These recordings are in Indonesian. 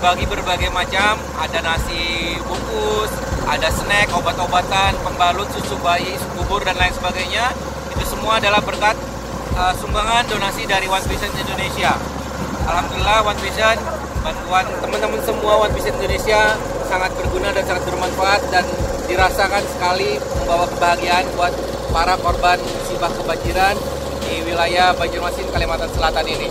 dibagi berbagai macam, ada nasi bungkus, ada snack, obat-obatan, pembalut, susu bayi, susu bubur, dan lain sebagainya. Itu semua adalah berkat sumbangan donasi dari One Vision Indonesia. Alhamdulillah One Vision, bantuan teman-teman semua One Vision Indonesia sangat berguna dan sangat bermanfaat dan dirasakan sekali membawa kebahagiaan buat para korban musibah kebanjiran di wilayah Banjarmasin, Kalimantan Selatan ini.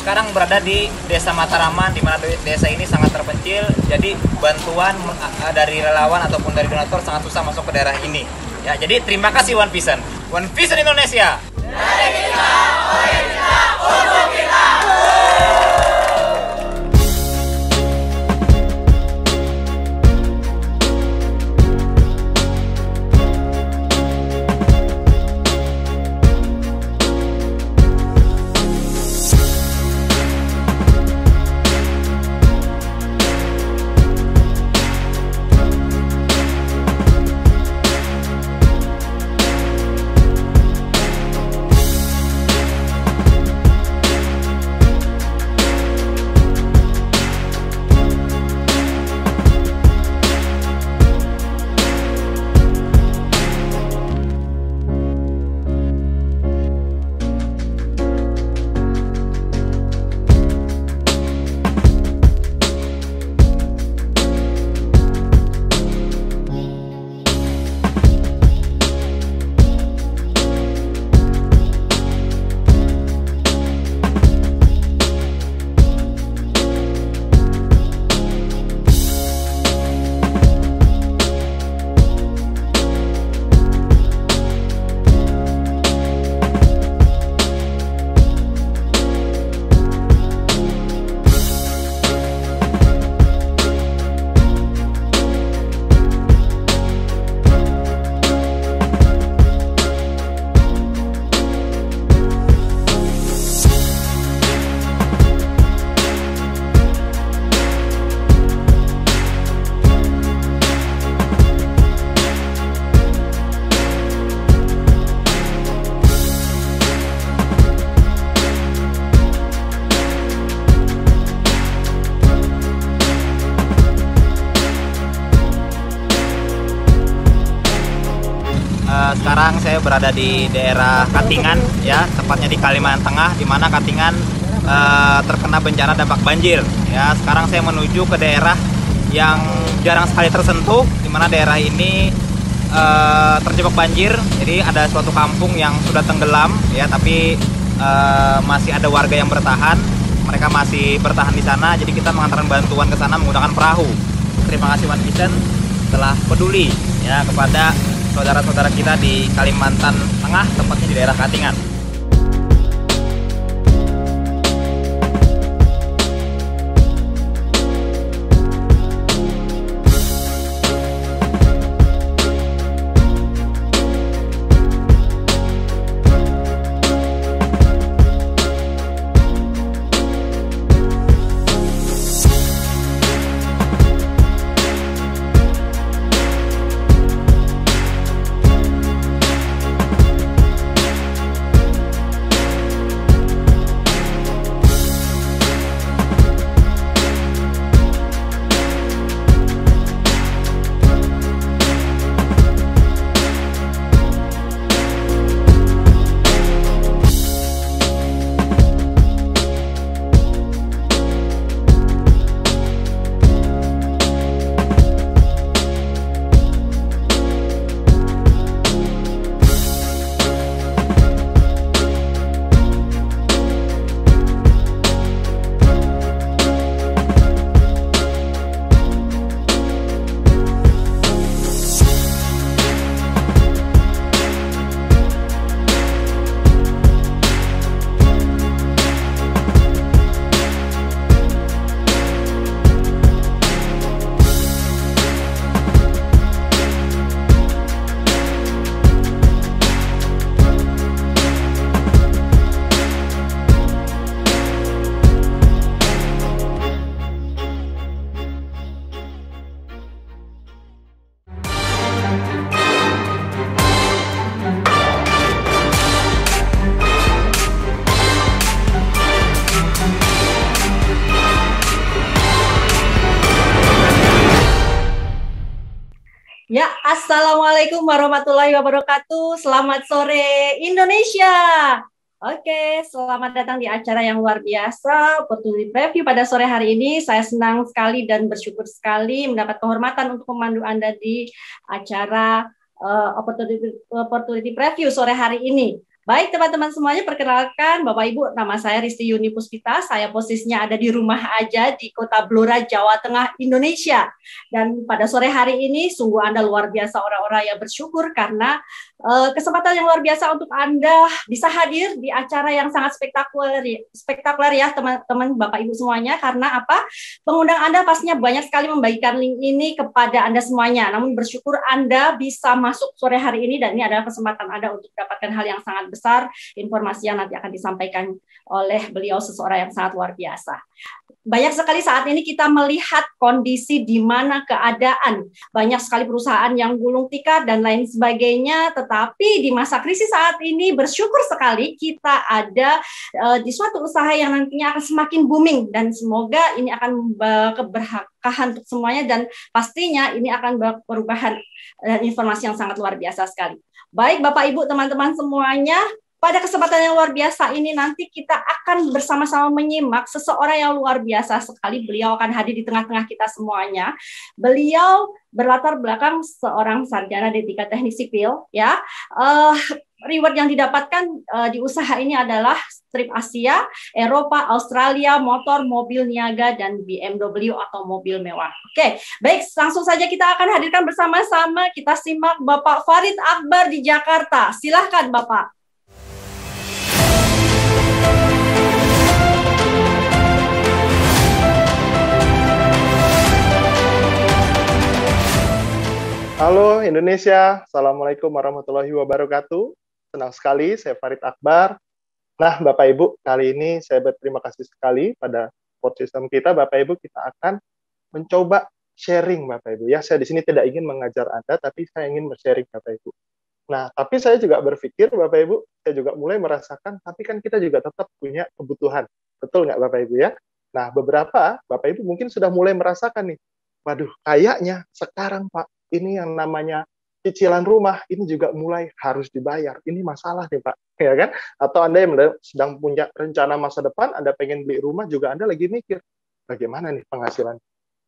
Sekarang berada di Desa Mataraman, di mana desa ini sangat terpencil. Jadi bantuan dari relawan ataupun dari donatur sangat susah masuk ke daerah ini. Ya, jadi terima kasih One Vision. One Vision Indonesia. Dari kita, oleh kita, untuk kita. Sekarang saya berada di daerah Katingan, ya, tepatnya di Kalimantan Tengah, di mana Katingan terkena bencana dampak banjir. Ya, sekarang saya menuju ke daerah yang jarang sekali tersentuh, di mana daerah ini terjebak banjir. Jadi ada suatu kampung yang sudah tenggelam, ya, tapi masih ada warga yang bertahan. Mereka masih bertahan di sana. Jadi kita mengantarkan bantuan ke sana menggunakan perahu. Terima kasih One Vision telah peduli, ya, kepada saudara-saudara kita di Kalimantan Tengah, tepatnya di daerah Katingan. Assalamualaikum warahmatullahi wabarakatuh. Selamat sore Indonesia. Oke, selamat datang di acara yang luar biasa, Opportunity Preview pada sore hari ini. Saya senang sekali dan bersyukur sekali mendapat kehormatan untuk memandu Anda di acara Opportunity Preview sore hari ini. Baik teman-teman semuanya, perkenalkan Bapak Ibu, nama saya Risti Yuni Puspita. Saya posisinya ada di rumah aja di Kota Blora, Jawa Tengah, Indonesia. Dan pada sore hari ini sungguh Anda luar biasa, orang-orang yang bersyukur karena kesempatan yang luar biasa untuk Anda bisa hadir di acara yang sangat spektakuler ya teman-teman Bapak Ibu semuanya. Karena apa? Pengundang Anda pastinya banyak sekali membagikan link ini kepada Anda semuanya. Namun bersyukur Anda bisa masuk sore hari ini dan ini adalah kesempatan Anda untuk mendapatkan hal yang sangat besar, informasi yang nanti akan disampaikan oleh beliau, seseorang yang sangat luar biasa. Banyak sekali saat ini kita melihat kondisi di mana keadaan banyak sekali perusahaan yang gulung tikar dan lain sebagainya, tetapi di masa krisis saat ini bersyukur sekali kita ada di suatu usaha yang nantinya akan semakin booming dan semoga ini akan keberkahan untuk semuanya dan pastinya ini akan perubahan dan informasi yang sangat luar biasa sekali. Baik Bapak Ibu teman-teman semuanya, pada kesempatan yang luar biasa ini nanti kita akan bersama-sama menyimak seseorang yang luar biasa sekali. Beliau akan hadir di tengah-tengah kita semuanya. Beliau berlatar belakang seorang sarjana D3 Teknik Sipil ya. Reward yang didapatkan di usaha ini adalah strip Asia, Eropa, Australia, motor, mobil niaga, dan BMW atau mobil mewah. Oke, baik, langsung saja kita akan hadirkan bersama-sama. Kita simak Bapak Farid Akbar di Jakarta. Silahkan Bapak. Halo Indonesia, Assalamualaikum warahmatullahi wabarakatuh. Senang sekali, saya Farid Akbar. Nah, Bapak Ibu, kali ini saya berterima kasih sekali pada support system kita. Bapak Ibu, kita akan mencoba sharing, Bapak Ibu. Ya, saya di sini tidak ingin mengajar Anda, tapi saya ingin sharing, Bapak Ibu. Nah, tapi saya juga berpikir, Bapak Ibu, saya juga mulai merasakan, tapi kan kita juga tetap punya kebutuhan. Betul nggak, Bapak Ibu ya? Nah, beberapa Bapak Ibu mungkin sudah mulai merasakan nih, waduh, kayaknya sekarang Pak, ini yang namanya cicilan rumah ini juga mulai harus dibayar. Ini masalah nih Pak, ya kan? Atau Anda yang sedang punya rencana masa depan, Anda pengen beli rumah juga Anda lagi mikir, bagaimana nih penghasilan?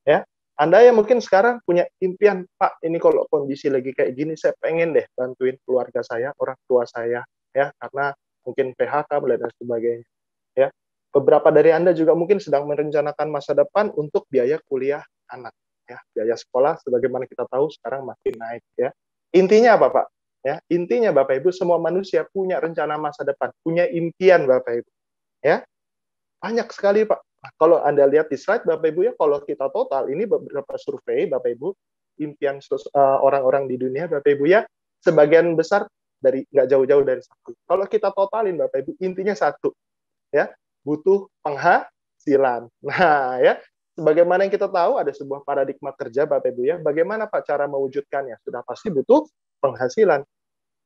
Ya, Anda yang mungkin sekarang punya impian, Pak, ini kalau kondisi lagi kayak gini, saya pengen deh bantuin keluarga saya, orang tua saya, ya, karena mungkin PHK dan sebagainya. Ya, beberapa dari Anda juga mungkin sedang merencanakan masa depan untuk biaya kuliah anak. Ya, biaya sekolah sebagaimana kita tahu sekarang makin naik ya. Intinya apa Pak? Ya, intinya Bapak Ibu semua manusia punya rencana masa depan, punya impian Bapak Ibu. Ya. Banyak sekali Pak. Nah, kalau Anda lihat di slide Bapak Ibu ya, kalau kita total ini beberapa survei Bapak Ibu, impian orang-orang di dunia Bapak Ibu ya, sebagian besar dari nggak jauh-jauh dari satu. Kalau kita totalin Bapak Ibu, intinya satu. Ya, butuh penghasilan. Nah, ya, sebagaimana yang kita tahu ada sebuah paradigma kerja Bapak Ibu ya, bagaimana Pak cara mewujudkannya? Sudah pasti butuh penghasilan.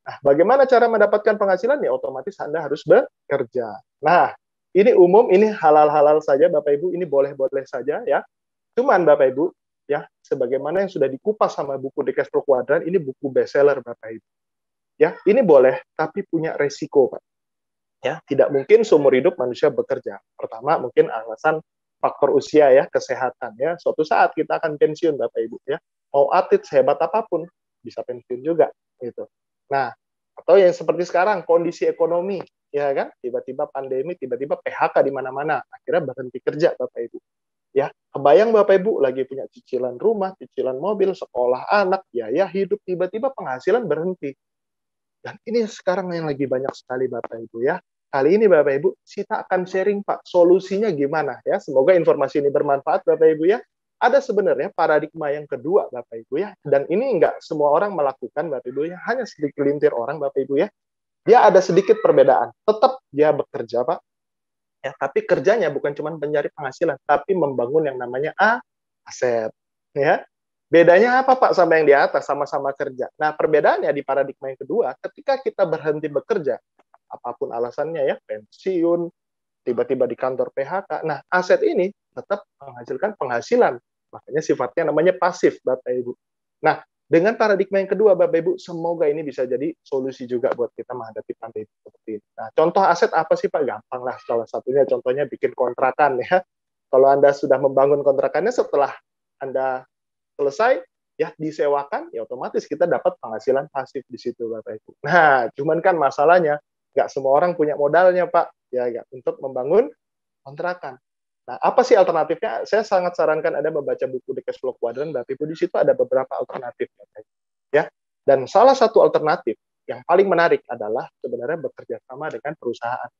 Nah, bagaimana cara mendapatkan penghasilan? Ya otomatis Anda harus bekerja. Nah, ini umum, ini halal-halal saja Bapak Ibu, ini boleh-boleh saja ya. Cuman Bapak Ibu ya, sebagaimana yang sudah dikupas sama buku The Cash Flow Quadrant, ini buku bestseller Bapak Ibu. Ya, ini boleh tapi punya resiko Pak. Ya, tidak mungkin seumur hidup manusia bekerja. Pertama, mungkin alasan faktor usia ya, kesehatan ya. Suatu saat kita akan pensiun Bapak Ibu ya. Mau atlet sehebat apapun bisa pensiun juga gitu. Nah, atau yang seperti sekarang kondisi ekonomi ya kan, tiba-tiba pandemi, tiba-tiba PHK di mana-mana, akhirnya berhenti kerja Bapak Ibu. Ya, kebayang Bapak Ibu lagi punya cicilan rumah, cicilan mobil, sekolah anak, biaya hidup, tiba-tiba penghasilan berhenti. Dan ini sekarang yang lagi banyak sekali Bapak Ibu ya. Kali ini Bapak Ibu, kita akan sharing Pak, solusinya gimana ya. Semoga informasi ini bermanfaat Bapak Ibu ya. Ada sebenarnya paradigma yang kedua Bapak Ibu ya. Dan ini enggak semua orang melakukan Bapak Ibu ya. Hanya sedikit lintir orang Bapak Ibu ya. Dia ada sedikit perbedaan. Tetap dia bekerja Pak. Ya, tapi kerjanya bukan cuma mencari penghasilan, tapi membangun yang namanya aset. Ya. Bedanya apa Pak sama yang di atas? Sama-sama kerja. Nah perbedaannya di paradigma yang kedua, ketika kita berhenti bekerja, apapun alasannya ya, pensiun, tiba-tiba di kantor PHK. Nah, aset ini tetap menghasilkan penghasilan. Makanya sifatnya namanya pasif, Bapak Ibu. Nah, dengan paradigma yang kedua, Bapak Ibu, semoga ini bisa jadi solusi juga buat kita menghadapi pandemi seperti ini. Nah, contoh aset apa sih Pak? Gampang lah, salah satunya contohnya bikin kontrakan ya. Kalau Anda sudah membangun kontrakannya, setelah Anda selesai, ya disewakan, ya otomatis kita dapat penghasilan pasif di situ, Bapak Ibu. Nah, cuman kan masalahnya, nggak semua orang punya modalnya, Pak, ya, untuk membangun kontrakan. Nah, apa sih alternatifnya? Saya sangat sarankan Anda membaca buku The Cash Flow Quadrant, Bapak Ibu. Di situ ada beberapa alternatif, ya. Dan salah satu alternatif yang paling menarik adalah sebenarnya bekerja sama dengan perusahaan.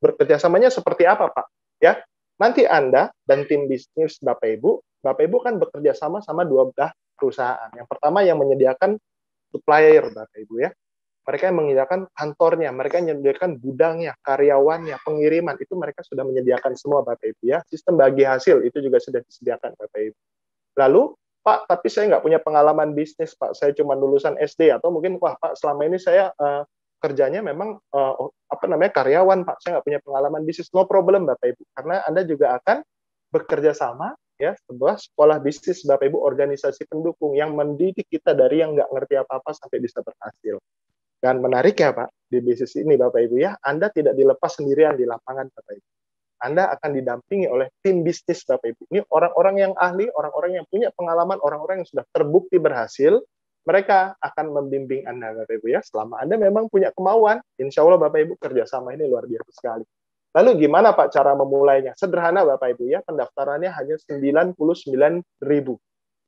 Bekerjasamanya seperti apa, Pak? Ya, nanti Anda dan tim bisnis Bapak Ibu kan bekerja sama dua belah perusahaan. Yang pertama yang menyediakan supplier, Bapak Ibu ya. Mereka yang menyediakan kantornya, mereka yang menyediakan gudangnya, karyawannya, pengiriman, itu mereka sudah menyediakan semua, Bapak Ibu ya. Sistem bagi hasil itu juga sudah disediakan, Bapak Ibu. Lalu, Pak, tapi saya nggak punya pengalaman bisnis, Pak. Saya cuma lulusan SD, atau mungkin, wah, Pak, selama ini saya kerjanya memang karyawan, Pak. Saya nggak punya pengalaman bisnis. No problem, Bapak Ibu. Karena Anda juga akan bekerja sama, ya, sebuah sekolah bisnis, Bapak Ibu, organisasi pendukung yang mendidik kita dari yang nggak ngerti apa-apa sampai bisa berhasil. Dan menarik ya Pak, di bisnis ini Bapak Ibu ya, Anda tidak dilepas sendirian di lapangan Bapak Ibu. Anda akan didampingi oleh tim bisnis Bapak Ibu. Ini orang-orang yang ahli, orang-orang yang punya pengalaman, orang-orang yang sudah terbukti berhasil, mereka akan membimbing Anda Bapak Ibu ya. Selama Anda memang punya kemauan, insya Allah Bapak Ibu kerjasama ini luar biasa sekali. Lalu gimana Pak cara memulainya? Sederhana Bapak Ibu ya, pendaftarannya hanya 99.000.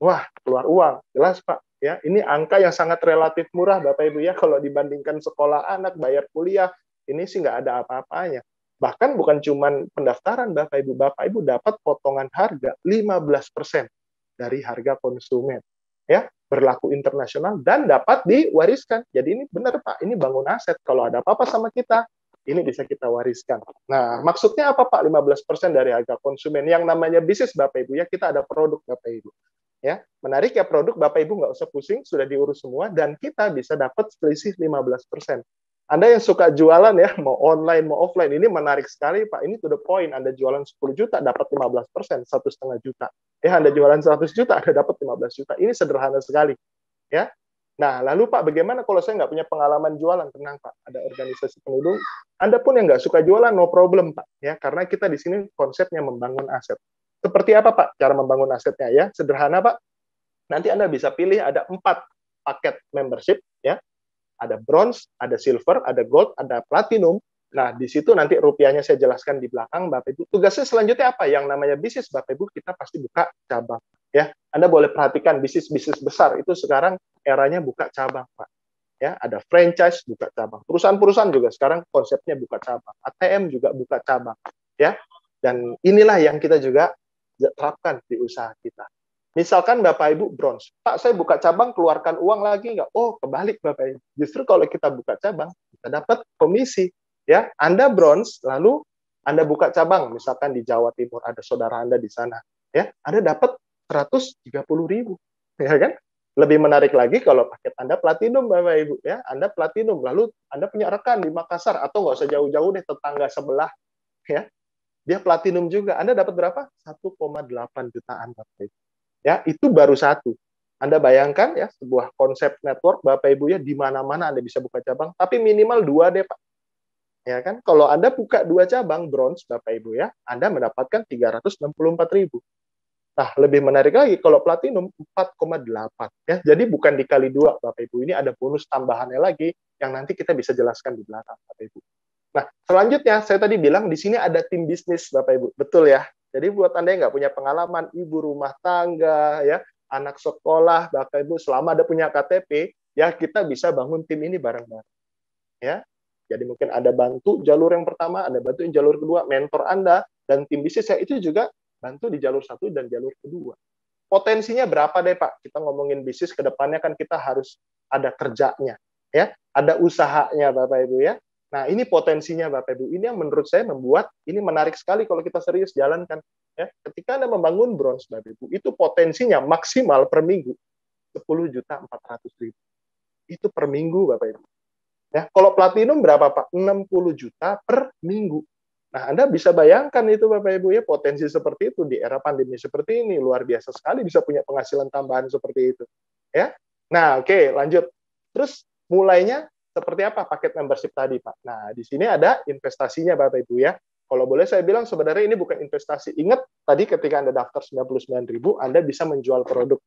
Wah, keluar uang, jelas Pak. Ya, ini angka yang sangat relatif murah Bapak Ibu ya, kalau dibandingkan sekolah anak, bayar kuliah, ini sih nggak ada apa-apanya. Bahkan bukan cuma pendaftaran Bapak Ibu dapat potongan harga 15% dari harga konsumen. Ya, berlaku internasional dan dapat diwariskan. Jadi ini benar Pak, ini bangun aset. Kalau ada apa-apa sama kita, ini bisa kita wariskan. Nah, maksudnya apa Pak? 15% dari harga konsumen. Yang namanya bisnis Bapak Ibu ya, kita ada produk Bapak Ibu. Ya, menarik ya, produk Bapak Ibu nggak usah pusing, sudah diurus semua, dan kita bisa dapat selisih 15%. Anda yang suka jualan ya, mau online, mau offline, ini menarik sekali Pak, ini to the point. Anda jualan 10 juta, dapat 15%, 1,5 juta. Ya, Anda jualan 100 juta, Anda dapat 15 juta. Ini sederhana sekali. Ya. Nah, lalu Pak, bagaimana kalau saya nggak punya pengalaman jualan? Tenang Pak, ada organisasi penduduk. Anda pun yang nggak suka jualan, no problem Pak. Ya, karena kita di sini konsepnya membangun aset. Seperti apa Pak cara membangun asetnya ya? Sederhana Pak. Nanti Anda bisa pilih ada 4 paket membership ya. Ada bronze, ada silver, ada gold, ada platinum. Nah, di situ nanti rupiahnya saya jelaskan di belakang Bapak Ibu. Tugasnya selanjutnya apa? Yang namanya bisnis Bapak Ibu, kita pasti buka cabang ya. Anda boleh perhatikan bisnis-bisnis besar itu sekarang eranya buka cabang Pak. Ya, ada franchise buka cabang. Perusahaan-perusahaan juga sekarang konsepnya buka cabang. ATM juga buka cabang ya. Dan inilah yang kita juga terapkan di usaha kita. Misalkan Bapak Ibu bronze, Pak saya buka cabang keluarkan uang lagi nggak? Oh kebalik Bapak Ibu. Justru kalau kita buka cabang kita dapat komisi. Ya, Anda bronze lalu Anda buka cabang, misalkan di Jawa Timur ada saudara Anda di sana, ya Anda dapat 130.000, ya kan? Lebih menarik lagi kalau paket Anda platinum Bapak Ibu, ya Anda platinum lalu Anda punya rekan di Makassar atau nggak usah jauh-jauh deh tetangga sebelah, ya dia platinum juga, Anda dapat berapa? 1,8 jutaan Bapak Ibu. Ya, itu baru satu. Anda bayangkan ya, sebuah konsep network Bapak Ibu ya, di mana-mana Anda bisa buka cabang, tapi minimal 2 deh Pak. Ya kan? Kalau Anda buka 2 cabang bronze Bapak Ibu ya, Anda mendapatkan 364.000. Nah, lebih menarik lagi kalau platinum 4,8 ya. Jadi bukan dikali 2 Bapak Ibu. Ini ada bonus tambahannya lagi yang nanti kita bisa jelaskan di belakang Bapak Ibu. Nah, selanjutnya saya tadi bilang di sini ada tim bisnis Bapak Ibu. Betul ya? Jadi buat Anda yang nggak punya pengalaman, ibu rumah tangga, ya, anak sekolah, Bapak Ibu, selama ada punya KTP, ya kita bisa bangun tim ini bareng-bareng. Ya, jadi mungkin Anda bantu jalur yang pertama, Anda bantu jalur kedua, mentor Anda dan tim bisnis ya itu juga bantu di jalur 1 dan jalur kedua. Potensinya berapa deh Pak? Kita ngomongin bisnis ke depannya kan kita harus ada kerjanya, ya, ada usahanya Bapak Ibu ya. Nah, ini potensinya Bapak Ibu. Ini yang menurut saya membuat ini menarik sekali kalau kita serius jalankan. Ya, ketika Anda membangun bronze Bapak Ibu, itu potensinya maksimal per minggu 10.400.000. Itu per minggu Bapak Ibu. Ya, kalau platinum berapa Pak? 60 juta per minggu. Nah, Anda bisa bayangkan itu Bapak Ibu ya, potensi seperti itu di era pandemi seperti ini luar biasa sekali bisa punya penghasilan tambahan seperti itu. Ya. Nah, oke, lanjut. Terus mulainya seperti apa paket membership tadi, Pak? Nah, di sini ada investasinya, Bapak Ibu ya. Kalau boleh saya bilang sebenarnya ini bukan investasi. Ingat tadi ketika Anda daftar 99.000, Anda bisa menjual produk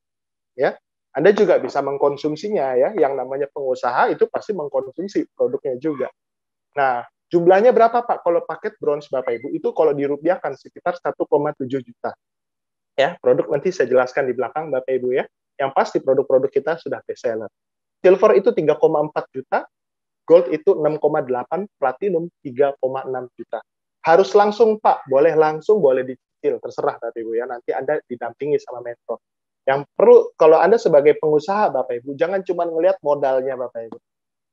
ya. Anda juga bisa mengkonsumsinya ya. Yang namanya pengusaha itu pasti mengkonsumsi produknya juga. Nah, jumlahnya berapa Pak? Kalau paket bronze Bapak Ibu itu kalau dirupiahkan sekitar 1,7 juta. Ya, produk nanti saya jelaskan di belakang Bapak Ibu ya. Yang pasti produk-produk kita sudah best seller. Silver itu 3,4 juta, gold itu 6,8, platinum 3,6 juta. Harus langsung Pak, boleh langsung, boleh dicicil, terserah Bapak Ibu ya. Nanti Anda didampingi sama mentor. Yang perlu kalau Anda sebagai pengusaha Bapak Ibu, jangan cuma ngelihat modalnya Bapak Ibu.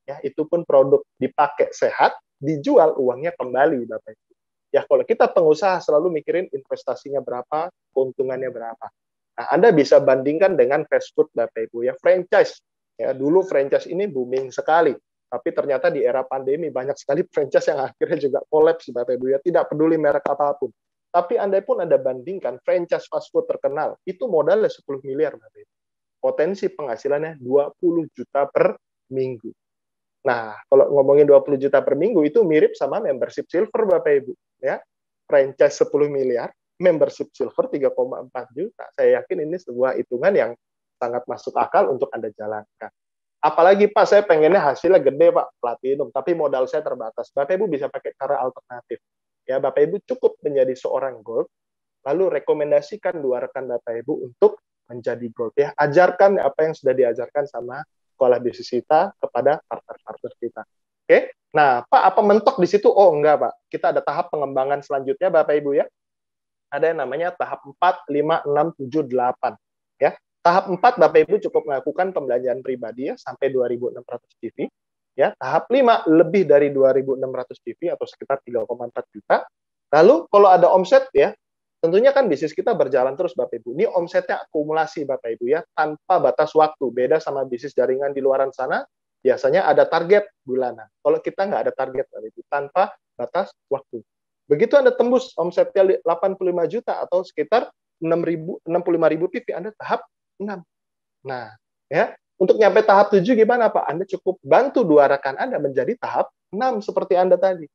Ya, itu pun produk dipakai sehat, dijual uangnya kembali Bapak Ibu. Ya, kalau kita pengusaha selalu mikirin investasinya berapa, keuntungannya berapa. Nah, Anda bisa bandingkan dengan fast food Bapak Ibu ya, franchise. Ya, dulu franchise ini booming sekali. Tapi ternyata di era pandemi banyak sekali franchise yang akhirnya juga kolaps Bapak Ibu ya, tidak peduli merek apapun. Tapi Anda pun Anda bandingkan franchise fast food terkenal, itu modalnya 10 miliar Bapak Ibu. Potensi penghasilannya 20 juta per minggu. Nah, kalau ngomongin 20 juta per minggu itu mirip sama membership silver Bapak Ibu ya. Franchise 10 miliar, membership silver 3,4 juta. Saya yakin ini sebuah hitungan yang sangat masuk akal untuk Anda jalankan. Apalagi Pak, saya pengennya hasilnya gede Pak, platinum, tapi modal saya terbatas. Bapak Ibu bisa pakai cara alternatif. Ya, Bapak Ibu cukup menjadi seorang gold, lalu rekomendasikan 2 rekan Bapak Ibu untuk menjadi gold ya. Ajarkan apa yang sudah diajarkan sama sekolah bisnis kita kepada partner-partner kita. Oke. Nah, Pak, apa mentok di situ? Oh, enggak, Pak. Kita ada tahap pengembangan selanjutnya Bapak Ibu ya. Ada yang namanya tahap 4, 5, 6, 7, 8 ya. Tahap 4 Bapak Ibu cukup melakukan pembelanjaan pribadi ya sampai 2.600 TV. Ya, tahap 5 lebih dari 2.600 TV atau sekitar 3,4 juta. Lalu kalau ada omset ya, tentunya kan bisnis kita berjalan terus Bapak Ibu. Ini omsetnya akumulasi Bapak Ibu ya, tanpa batas waktu. Beda sama bisnis jaringan di luaran sana, biasanya ada target bulanan. Kalau kita nggak ada target Bapak Ibu, tanpa batas waktu. Begitu Anda tembus omsetnya 85 juta atau sekitar 65.000 PV, Anda tahap 6. Nah, ya, untuk nyampe tahap 7 gimana Pak? Anda cukup bantu 2 rekan Anda menjadi tahap 6 seperti Anda tadi.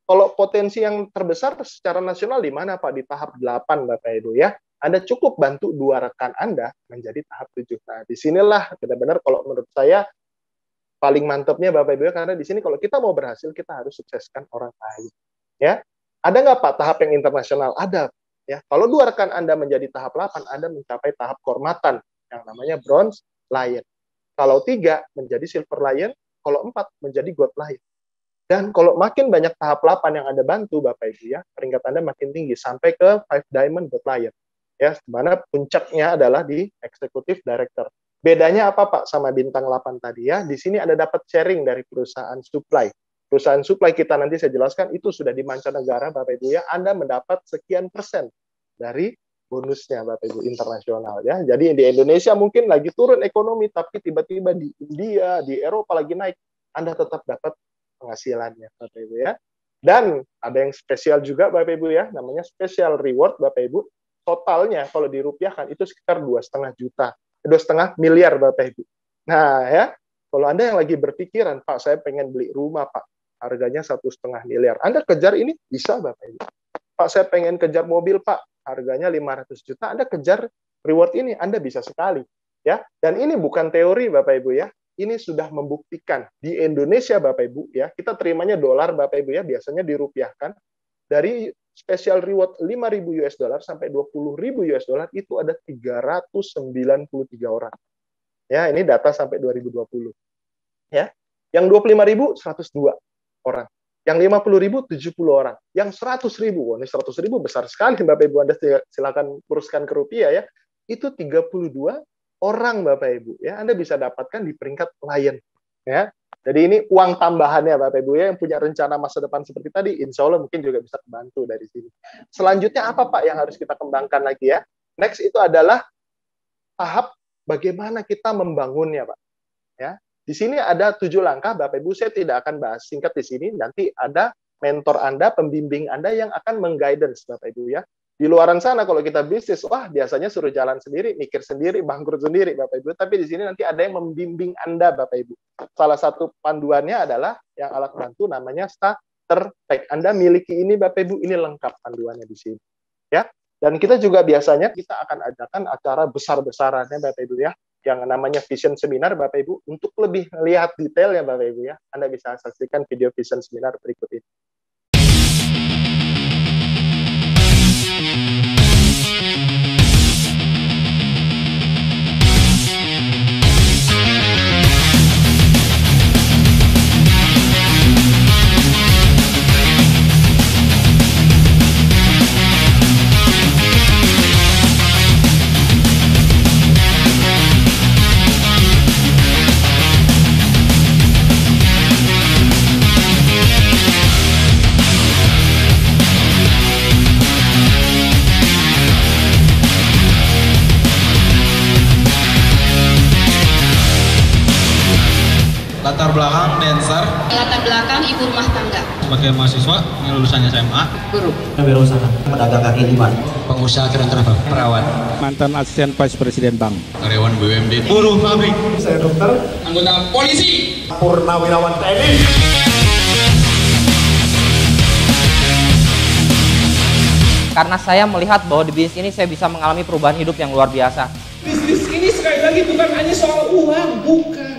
Kalau potensi yang terbesar secara nasional di mana Pak? Di tahap 8 Bapak Ibu ya. Anda cukup bantu 2 rekan Anda menjadi tahap 7. Nah, disinilah benar-benar kalau menurut saya paling mantapnya Bapak Ibu ya, karena di sini kalau kita mau berhasil, kita harus sukseskan orang lain. Ya, ada nggak Pak tahap yang internasional? Ada. Ya, kalau 2 rekan Anda menjadi tahap 8, Anda mencapai tahap kehormatan yang namanya Bronze Lion. Kalau 3 menjadi Silver Lion, kalau 4 menjadi Gold Lion. Dan kalau makin banyak tahap 8 yang Anda bantu Bapak Ibu ya, peringkat Anda makin tinggi sampai ke 5 Diamond Gold Lion. Ya, di mana puncaknya adalah di Executive Director. Bedanya apa Pak sama bintang 8 tadi ya? Di sini Anda dapat sharing dari perusahaan supply. Perusahaan supply kita nanti saya jelaskan itu sudah di mancanegara Bapak Ibu ya, Anda mendapat sekian persen dari bonusnya Bapak Ibu internasional ya. Jadi di Indonesia mungkin lagi turun ekonomi, tapi tiba-tiba di India, di Eropa lagi naik, Anda tetap dapat penghasilannya Bapak Ibu ya. Dan ada yang spesial juga Bapak Ibu ya, namanya special reward Bapak Ibu. Totalnya kalau dirupiahkan itu sekitar 2,5 juta, 2,5 miliar Bapak Ibu. Nah ya, kalau Anda yang lagi berpikiran, Pak saya pengen beli rumah Pak, harganya 1,5 miliar. Anda kejar ini bisa Bapak Ibu. Pak saya pengen kejar mobil Pak, harganya 500 juta. Anda kejar reward ini, Anda bisa sekali. Ya, dan ini bukan teori Bapak Ibu ya. Ini sudah membuktikan di Indonesia Bapak Ibu ya. Kita terimanya dolar Bapak Ibu ya, biasanya dirupiahkan dari special reward 5.000 US dollar sampai 20.000 US dollar itu ada 393 orang. Ya, ini data sampai 2020. Ya. Yang 25.000 102 orang. Yang 50.000 70 orang. Yang 100.000, wah ini 100.000 besar sekali Bapak Ibu, Anda silakan kuruskan ke rupiah ya. Itu 32 orang Bapak Ibu ya. Anda bisa dapatkan di peringkat Lion ya. Jadi ini uang tambahannya Bapak Ibu ya, yang punya rencana masa depan seperti tadi, insya Allah mungkin juga bisa kebantu dari sini. Selanjutnya apa Pak yang harus kita kembangkan lagi ya? Next itu adalah tahap bagaimana kita membangunnya Pak. Ya. Di sini ada 7 langkah, Bapak Ibu, saya tidak akan bahas singkat di sini, nanti ada mentor Anda, pembimbing Anda yang akan meng-guidance, Bapak Ibu ya. Di luaran sana kalau kita bisnis, wah biasanya suruh jalan sendiri, mikir sendiri, bangkrut sendiri Bapak Ibu. Tapi di sini nanti ada yang membimbing Anda Bapak Ibu. Salah satu panduannya adalah yang alat bantu namanya starter pack. Anda miliki ini Bapak Ibu, ini lengkap panduannya di sini. Ya. Dan kita juga biasanya kita akan adakan acara besar-besarannya Bapak Ibu ya, yang namanya Vision Seminar Bapak Ibu. Untuk lebih melihat detailnya Bapak Ibu ya, Anda bisa saksikan video Vision Seminar berikut ini. Latar belakang dancer. Latar belakang ibu rumah tangga. Sebagai mahasiswa yang lulusannya SMA. Guru. Berusaha pedagang kaki lima. Pengusaha keren travel. Perawat. Mantan asisten Vice Presiden Bank. Karyawan BUMD. Buruh pabrik. Saya dokter. Anggota polisi. Purnawirawan TNI. Karena saya melihat bahwa di bisnis ini saya bisa mengalami perubahan hidup yang luar biasa. Bisnis ini sekali lagi bukan hanya soal uang, bukan.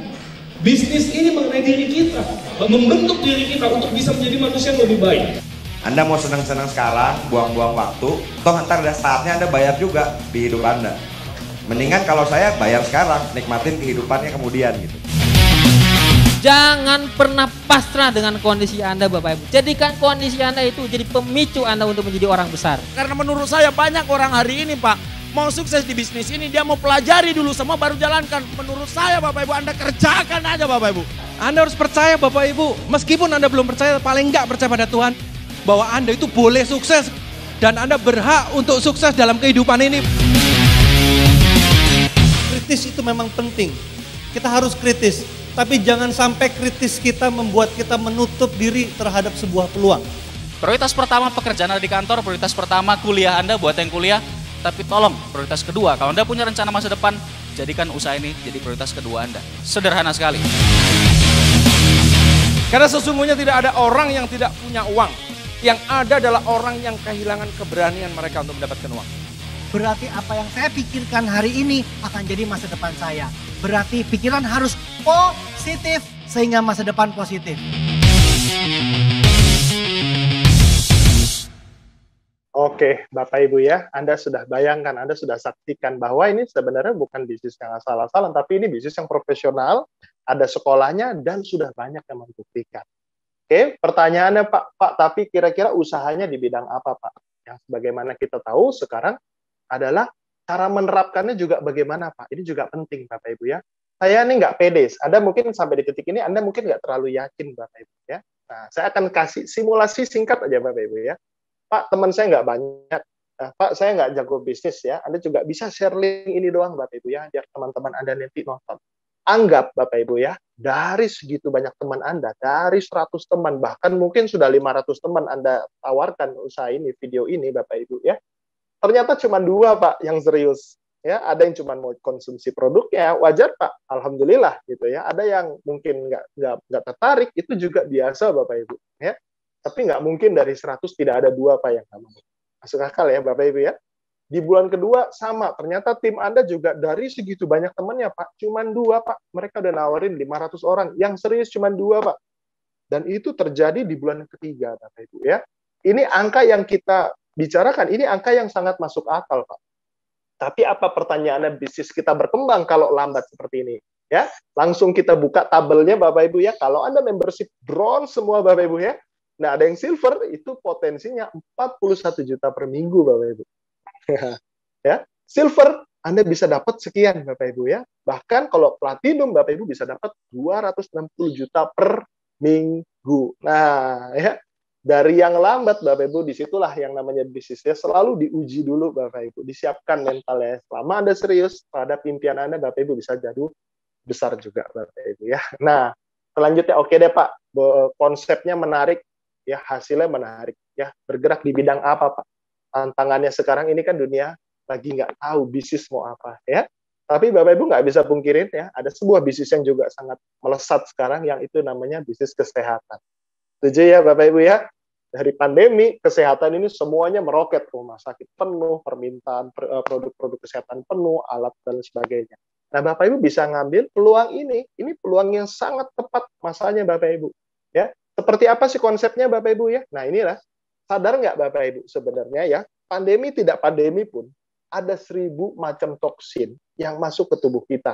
Bisnis ini mengenai diri kita, membentuk diri kita untuk bisa menjadi manusia yang lebih baik. Anda mau senang-senang sekarang, buang-buang waktu, toh ntar ada saatnya Anda bayar juga di hidup Anda. Mendingan kalau saya bayar sekarang, nikmatin kehidupannya kemudian gitu. Jangan pernah pasrah dengan kondisi Anda Bapak Ibu. Jadikan kondisi Anda itu jadi pemicu Anda untuk menjadi orang besar. Karena menurut saya banyak orang hari ini Pak, mau sukses di bisnis ini dia mau pelajari dulu semua baru jalankan. Menurut saya Bapak Ibu Anda kerjakan aja Bapak Ibu. Anda harus percaya Bapak Ibu, meskipun Anda belum percaya, paling enggak percaya pada Tuhan bahwa Anda itu boleh sukses dan Anda berhak untuk sukses dalam kehidupan ini. Kritis itu memang penting. Kita harus kritis. Tapi jangan sampai kritis kita membuat kita menutup diri terhadap sebuah peluang. Prioritas pertama pekerjaan Anda di kantor, prioritas pertama kuliah Anda buat yang kuliah. Tapi tolong, prioritas kedua, kalau Anda punya rencana masa depan, jadikan usaha ini jadi prioritas kedua Anda. Sederhana sekali. Karena sesungguhnya tidak ada orang yang tidak punya uang. Yang ada adalah orang yang kehilangan keberanian mereka untuk mendapatkan uang. Berarti apa yang saya pikirkan hari ini akan jadi masa depan saya. Berarti pikiran harus positif sehingga masa depan positif. Oke, Bapak Ibu ya, Anda sudah bayangkan, Anda sudah saksikan bahwa ini sebenarnya bukan bisnis yang asal-asalan, tapi ini bisnis yang profesional, ada sekolahnya, dan sudah banyak yang membuktikan. Oke, pertanyaannya Pak, tapi kira-kira usahanya di bidang apa Pak? Yang sebagaimana kita tahu sekarang adalah cara menerapkannya juga bagaimana Pak? Ini juga penting Bapak Ibu ya. Saya ini nggak pede, Anda mungkin sampai di titik ini Anda mungkin nggak terlalu yakin Bapak Ibu ya. Nah, saya akan kasih simulasi singkat aja Bapak Ibu ya. Pak, teman saya nggak banyak. Pak, saya nggak jago bisnis ya. Anda juga bisa share link ini doang Bapak Ibu ya, biar teman-teman Anda nanti nonton. Anggap Bapak Ibu ya, dari segitu banyak teman Anda, dari 100 teman, bahkan mungkin sudah 500 teman Anda tawarkan usaha ini, video ini Bapak Ibu ya. Ternyata cuma 2 Pak yang serius. Ya, ada yang cuma mau konsumsi produknya, wajar Pak, alhamdulillah gitu ya. Ada yang mungkin nggak tertarik, itu juga biasa Bapak Ibu ya. Tapi nggak mungkin dari 100 tidak ada 2 Pak yang nggak mau. Masuk akal ya Bapak Ibu ya. Di bulan kedua sama, ternyata tim Anda juga dari segitu banyak temannya Pak, cuma 2 Pak. Mereka udah nawarin 500 orang, yang serius cuma 2 Pak. Dan itu terjadi di bulan ketiga Bapak Ibu ya. Ini angka yang kita bicarakan, ini angka yang sangat masuk akal Pak. Tapi apa pertanyaannya, bisnis kita berkembang kalau lambat seperti ini? Ya, langsung kita buka tabelnya Bapak Ibu ya. Kalau Anda membership bronze semua Bapak Ibu ya. Nah, ada yang silver itu potensinya 41 juta per minggu Bapak Ibu. Ya, silver Anda bisa dapat sekian Bapak Ibu ya. Bahkan kalau platinum Bapak Ibu bisa dapat 260 juta per minggu. Nah, ya. Dari yang lambat, Bapak Ibu, disitulah yang namanya bisnisnya selalu diuji dulu, Bapak Ibu. Disiapkan mentalnya. Selama Anda serius terhadap impian Anda, Bapak Ibu bisa jadi besar juga, Bapak Ibu. Ya. Nah, selanjutnya, oke deh Pak. Konsepnya menarik, ya hasilnya menarik. Ya, bergerak di bidang apa Pak? tantangannya sekarang ini kan dunia lagi nggak tahu bisnis mau apa ya. Tapi Bapak Ibu nggak bisa pungkirin ya, ada sebuah bisnis yang juga sangat melesat sekarang yang itu namanya bisnis kesehatan. Setuju ya Bapak Ibu ya? Dari pandemi, kesehatan ini semuanya meroket, rumah sakit penuh, permintaan produk-produk kesehatan penuh, alat dan sebagainya. Nah, Bapak Ibu bisa ngambil peluang ini peluang yang sangat tepat masanya Bapak Ibu. Ya, seperti apa sih konsepnya Bapak Ibu ya? Nah, inilah, sadar nggak Bapak Ibu sebenarnya ya, pandemi tidak pandemi pun, ada 1000 macam toksin yang masuk ke tubuh kita.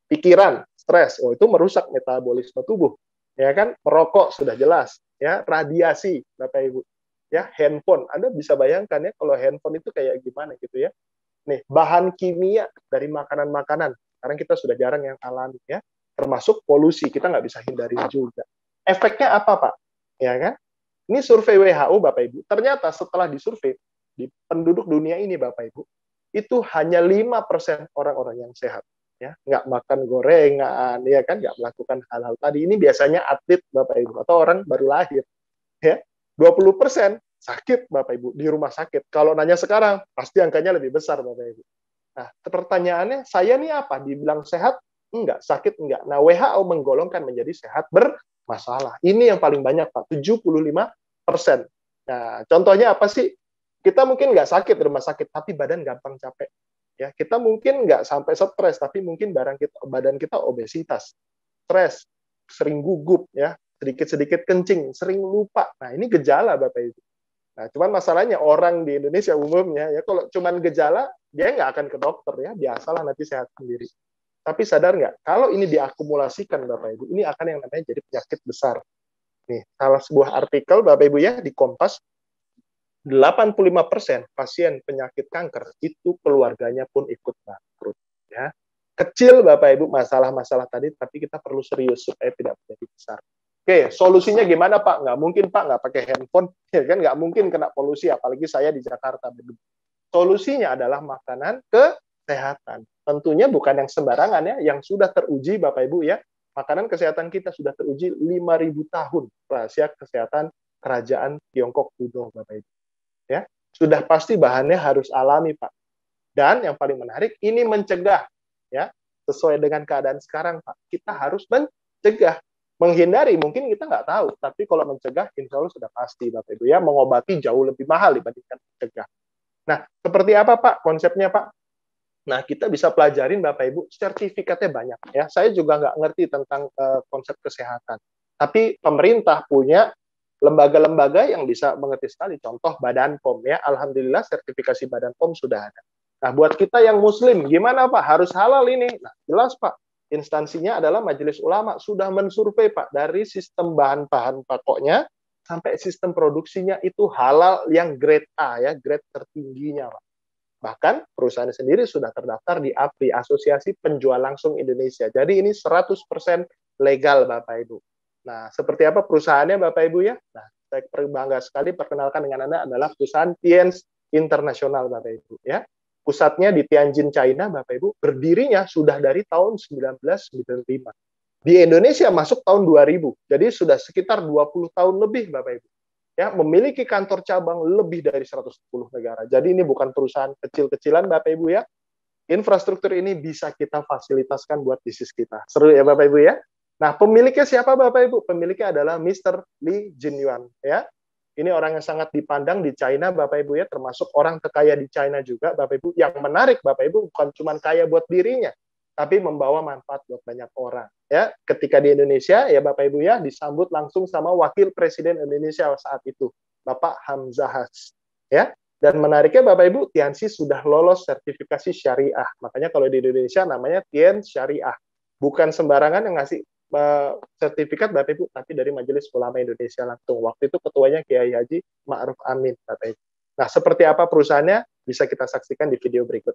Pikiran, stres, itu merusak metabolisme tubuh. Ya kan, merokok sudah jelas. Ya, radiasi Bapak Ibu, ya, handphone, Anda bisa bayangkan ya kalau handphone itu kayak gimana gitu ya. Nih, bahan kimia dari makanan-makanan sekarang kita sudah jarang yang alami ya, termasuk polusi kita nggak bisa hindari juga. Efeknya apa Pak? Ya kan? Ini survei WHO Bapak Ibu, ternyata setelah disurvei di penduduk dunia ini Bapak Ibu, itu hanya 5% orang-orang yang sehat. Ya, nggak makan gorengan, ya kan, nggak melakukan hal-hal tadi. Ini biasanya atlet Bapak Ibu atau orang baru lahir. Ya, 20% sakit Bapak Ibu di rumah sakit. Kalau nanya sekarang, pasti angkanya lebih besar Bapak Ibu. Nah, pertanyaannya, saya nih apa? Dibilang sehat? Enggak, sakit enggak. Nah, WHO menggolongkan menjadi sehat bermasalah. Ini yang paling banyak Pak, 75%. Nah, contohnya apa sih? Kita mungkin nggak sakit di rumah sakit, tapi badan gampang capek. Ya, kita mungkin nggak sampai stres, tapi mungkin badan kita obesitas, stres, sering gugup, ya, sedikit-sedikit kencing, sering lupa. Nah, ini gejala Bapak Ibu. Nah, cuman masalahnya orang di Indonesia umumnya, ya, kalau cuman gejala, dia nggak akan ke dokter, ya, biasalah nanti sehat sendiri. Tapi sadar nggak, kalau ini diakumulasikan Bapak Ibu, ini akan yang namanya jadi penyakit besar. Nih, salah sebuah artikel Bapak Ibu ya di Kompas, 85% pasien penyakit kanker itu keluarganya pun ikut bangkrut. Ya. Kecil Bapak Ibu masalah-masalah tadi, tapi kita perlu serius supaya tidak menjadi besar. Oke, solusinya gimana Pak? Nggak mungkin Pak nggak pakai handphone, ya kan nggak mungkin kena polusi, apalagi saya di Jakarta. Solusinya adalah makanan kesehatan. Tentunya bukan yang sembarangan ya, yang sudah teruji Bapak Ibu ya. Makanan kesehatan kita sudah teruji 5.000 tahun rahasia kesehatan kerajaan Tiongkok kuno Bapak Ibu. Ya, sudah pasti bahannya harus alami Pak. Dan yang paling menarik ini mencegah ya, sesuai dengan keadaan sekarang Pak. Kita harus mencegah, menghindari mungkin kita nggak tahu, tapi kalau mencegah insya Allah sudah pasti Bapak Ibu ya, mengobati jauh lebih mahal dibandingkan mencegah. Nah, seperti apa Pak konsepnya Pak? Nah, kita bisa pelajarin Bapak Ibu, sertifikatnya banyak ya. Saya juga nggak ngerti tentang konsep kesehatan, tapi pemerintah punya lembaga-lembaga yang bisa mengerti sekali. Contoh Badan POM ya, alhamdulillah sertifikasi Badan POM sudah ada. Nah, buat kita yang Muslim, gimana Pak? Harus halal ini? Nah, jelas Pak. Instansinya adalah Majelis Ulama sudah mensurvei Pak dari sistem bahan-bahan pokoknya sampai sistem produksinya itu halal yang grade A ya, grade tertingginya Pak. Bahkan perusahaan sendiri sudah terdaftar di API, Asosiasi Penjual Langsung Indonesia. Jadi ini 100% legal Bapak Ibu. Nah, seperti apa perusahaannya Bapak Ibu ya? Nah, saya berbangga sekali perkenalkan dengan Anda adalah perusahaan Tienz Internasional Bapak Ibu ya. Pusatnya di Tianjin, China Bapak Ibu. Berdirinya sudah dari tahun 1995. Di Indonesia masuk tahun 2000. Jadi sudah sekitar 20 tahun lebih Bapak Ibu. Ya, memiliki kantor cabang lebih dari 110 negara. Jadi ini bukan perusahaan kecil-kecilan Bapak Ibu ya. Infrastruktur ini bisa kita fasilitaskan buat bisnis kita. Seru ya Bapak Ibu ya. Nah, pemiliknya siapa Bapak Ibu? Pemiliknya adalah Mr. Li Jinyuan ya. Ini orang yang sangat dipandang di China Bapak Ibu ya, termasuk orang terkaya di China juga Bapak Ibu. Yang menarik Bapak Ibu bukan cuma kaya buat dirinya, tapi membawa manfaat buat banyak orang ya. Ketika di Indonesia ya Bapak Ibu ya, disambut langsung sama Wakil Presiden Indonesia saat itu, Bapak Hamzahas ya. Dan menariknya Bapak Ibu, Tianzi sudah lolos sertifikasi syariah. Makanya kalau di Indonesia namanya Tienz Syariah. Bukan sembarangan yang ngasih sertifikat Bapak Ibu, tapi dari Majelis Ulama Indonesia langsung. Waktu itu ketuanya Kiai Haji Ma'ruf Amin Bapak Ibu. Nah, seperti apa perusahaannya bisa kita saksikan di video berikut.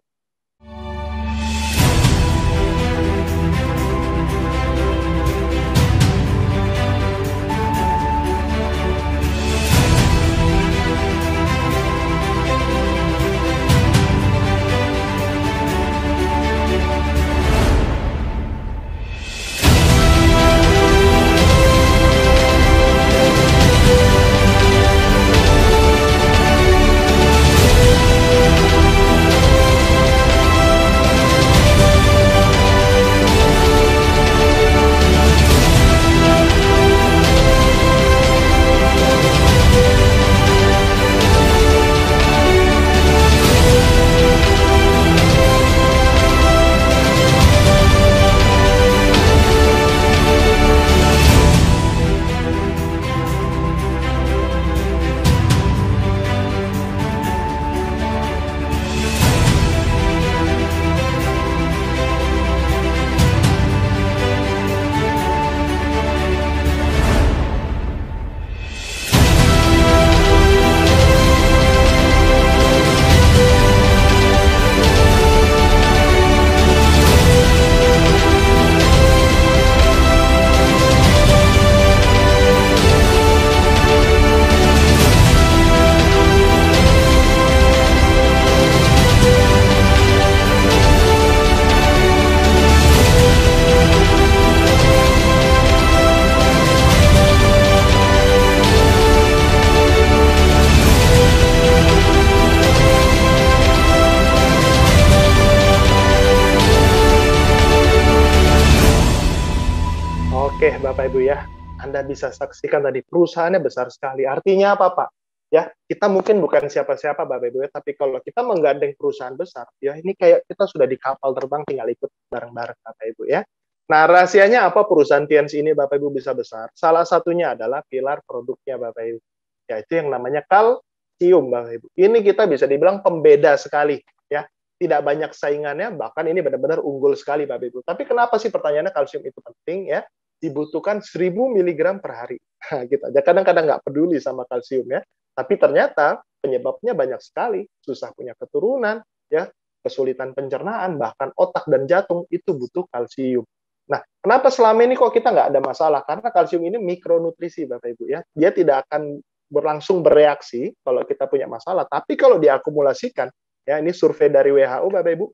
Bapak Ibu ya, Anda bisa saksikan tadi perusahaannya besar sekali. Artinya apa Pak? Ya, kita mungkin bukan siapa-siapa Bapak Ibu ya, tapi kalau kita menggandeng perusahaan besar, ya ini kayak kita sudah di kapal terbang tinggal ikut bareng-bareng Bapak Ibu ya. Nah, rahasianya apa perusahaan TNC ini Bapak Ibu bisa besar? Salah satunya adalah pilar produknya Bapak Ibu, yaitu yang namanya kalsium Bapak Ibu. Ini kita bisa dibilang pembeda sekali ya. Tidak banyak saingannya, bahkan ini benar-benar unggul sekali Bapak Ibu. Tapi kenapa sih pertanyaannya kalsium itu penting ya? Dibutuhkan 1000 mg per hari. Nah, gitu aja. Kadang-kadang nggak peduli sama kalsium ya. Tapi ternyata penyebabnya banyak sekali. Susah punya keturunan, ya, kesulitan pencernaan, bahkan otak dan jantung itu butuh kalsium. Nah, kenapa selama ini kok kita nggak ada masalah? Karena kalsium ini mikronutrisi, Bapak Ibu ya. Dia tidak akan berlangsung bereaksi kalau kita punya masalah. Tapi kalau diakumulasikan, ya ini survei dari WHO, Bapak Ibu,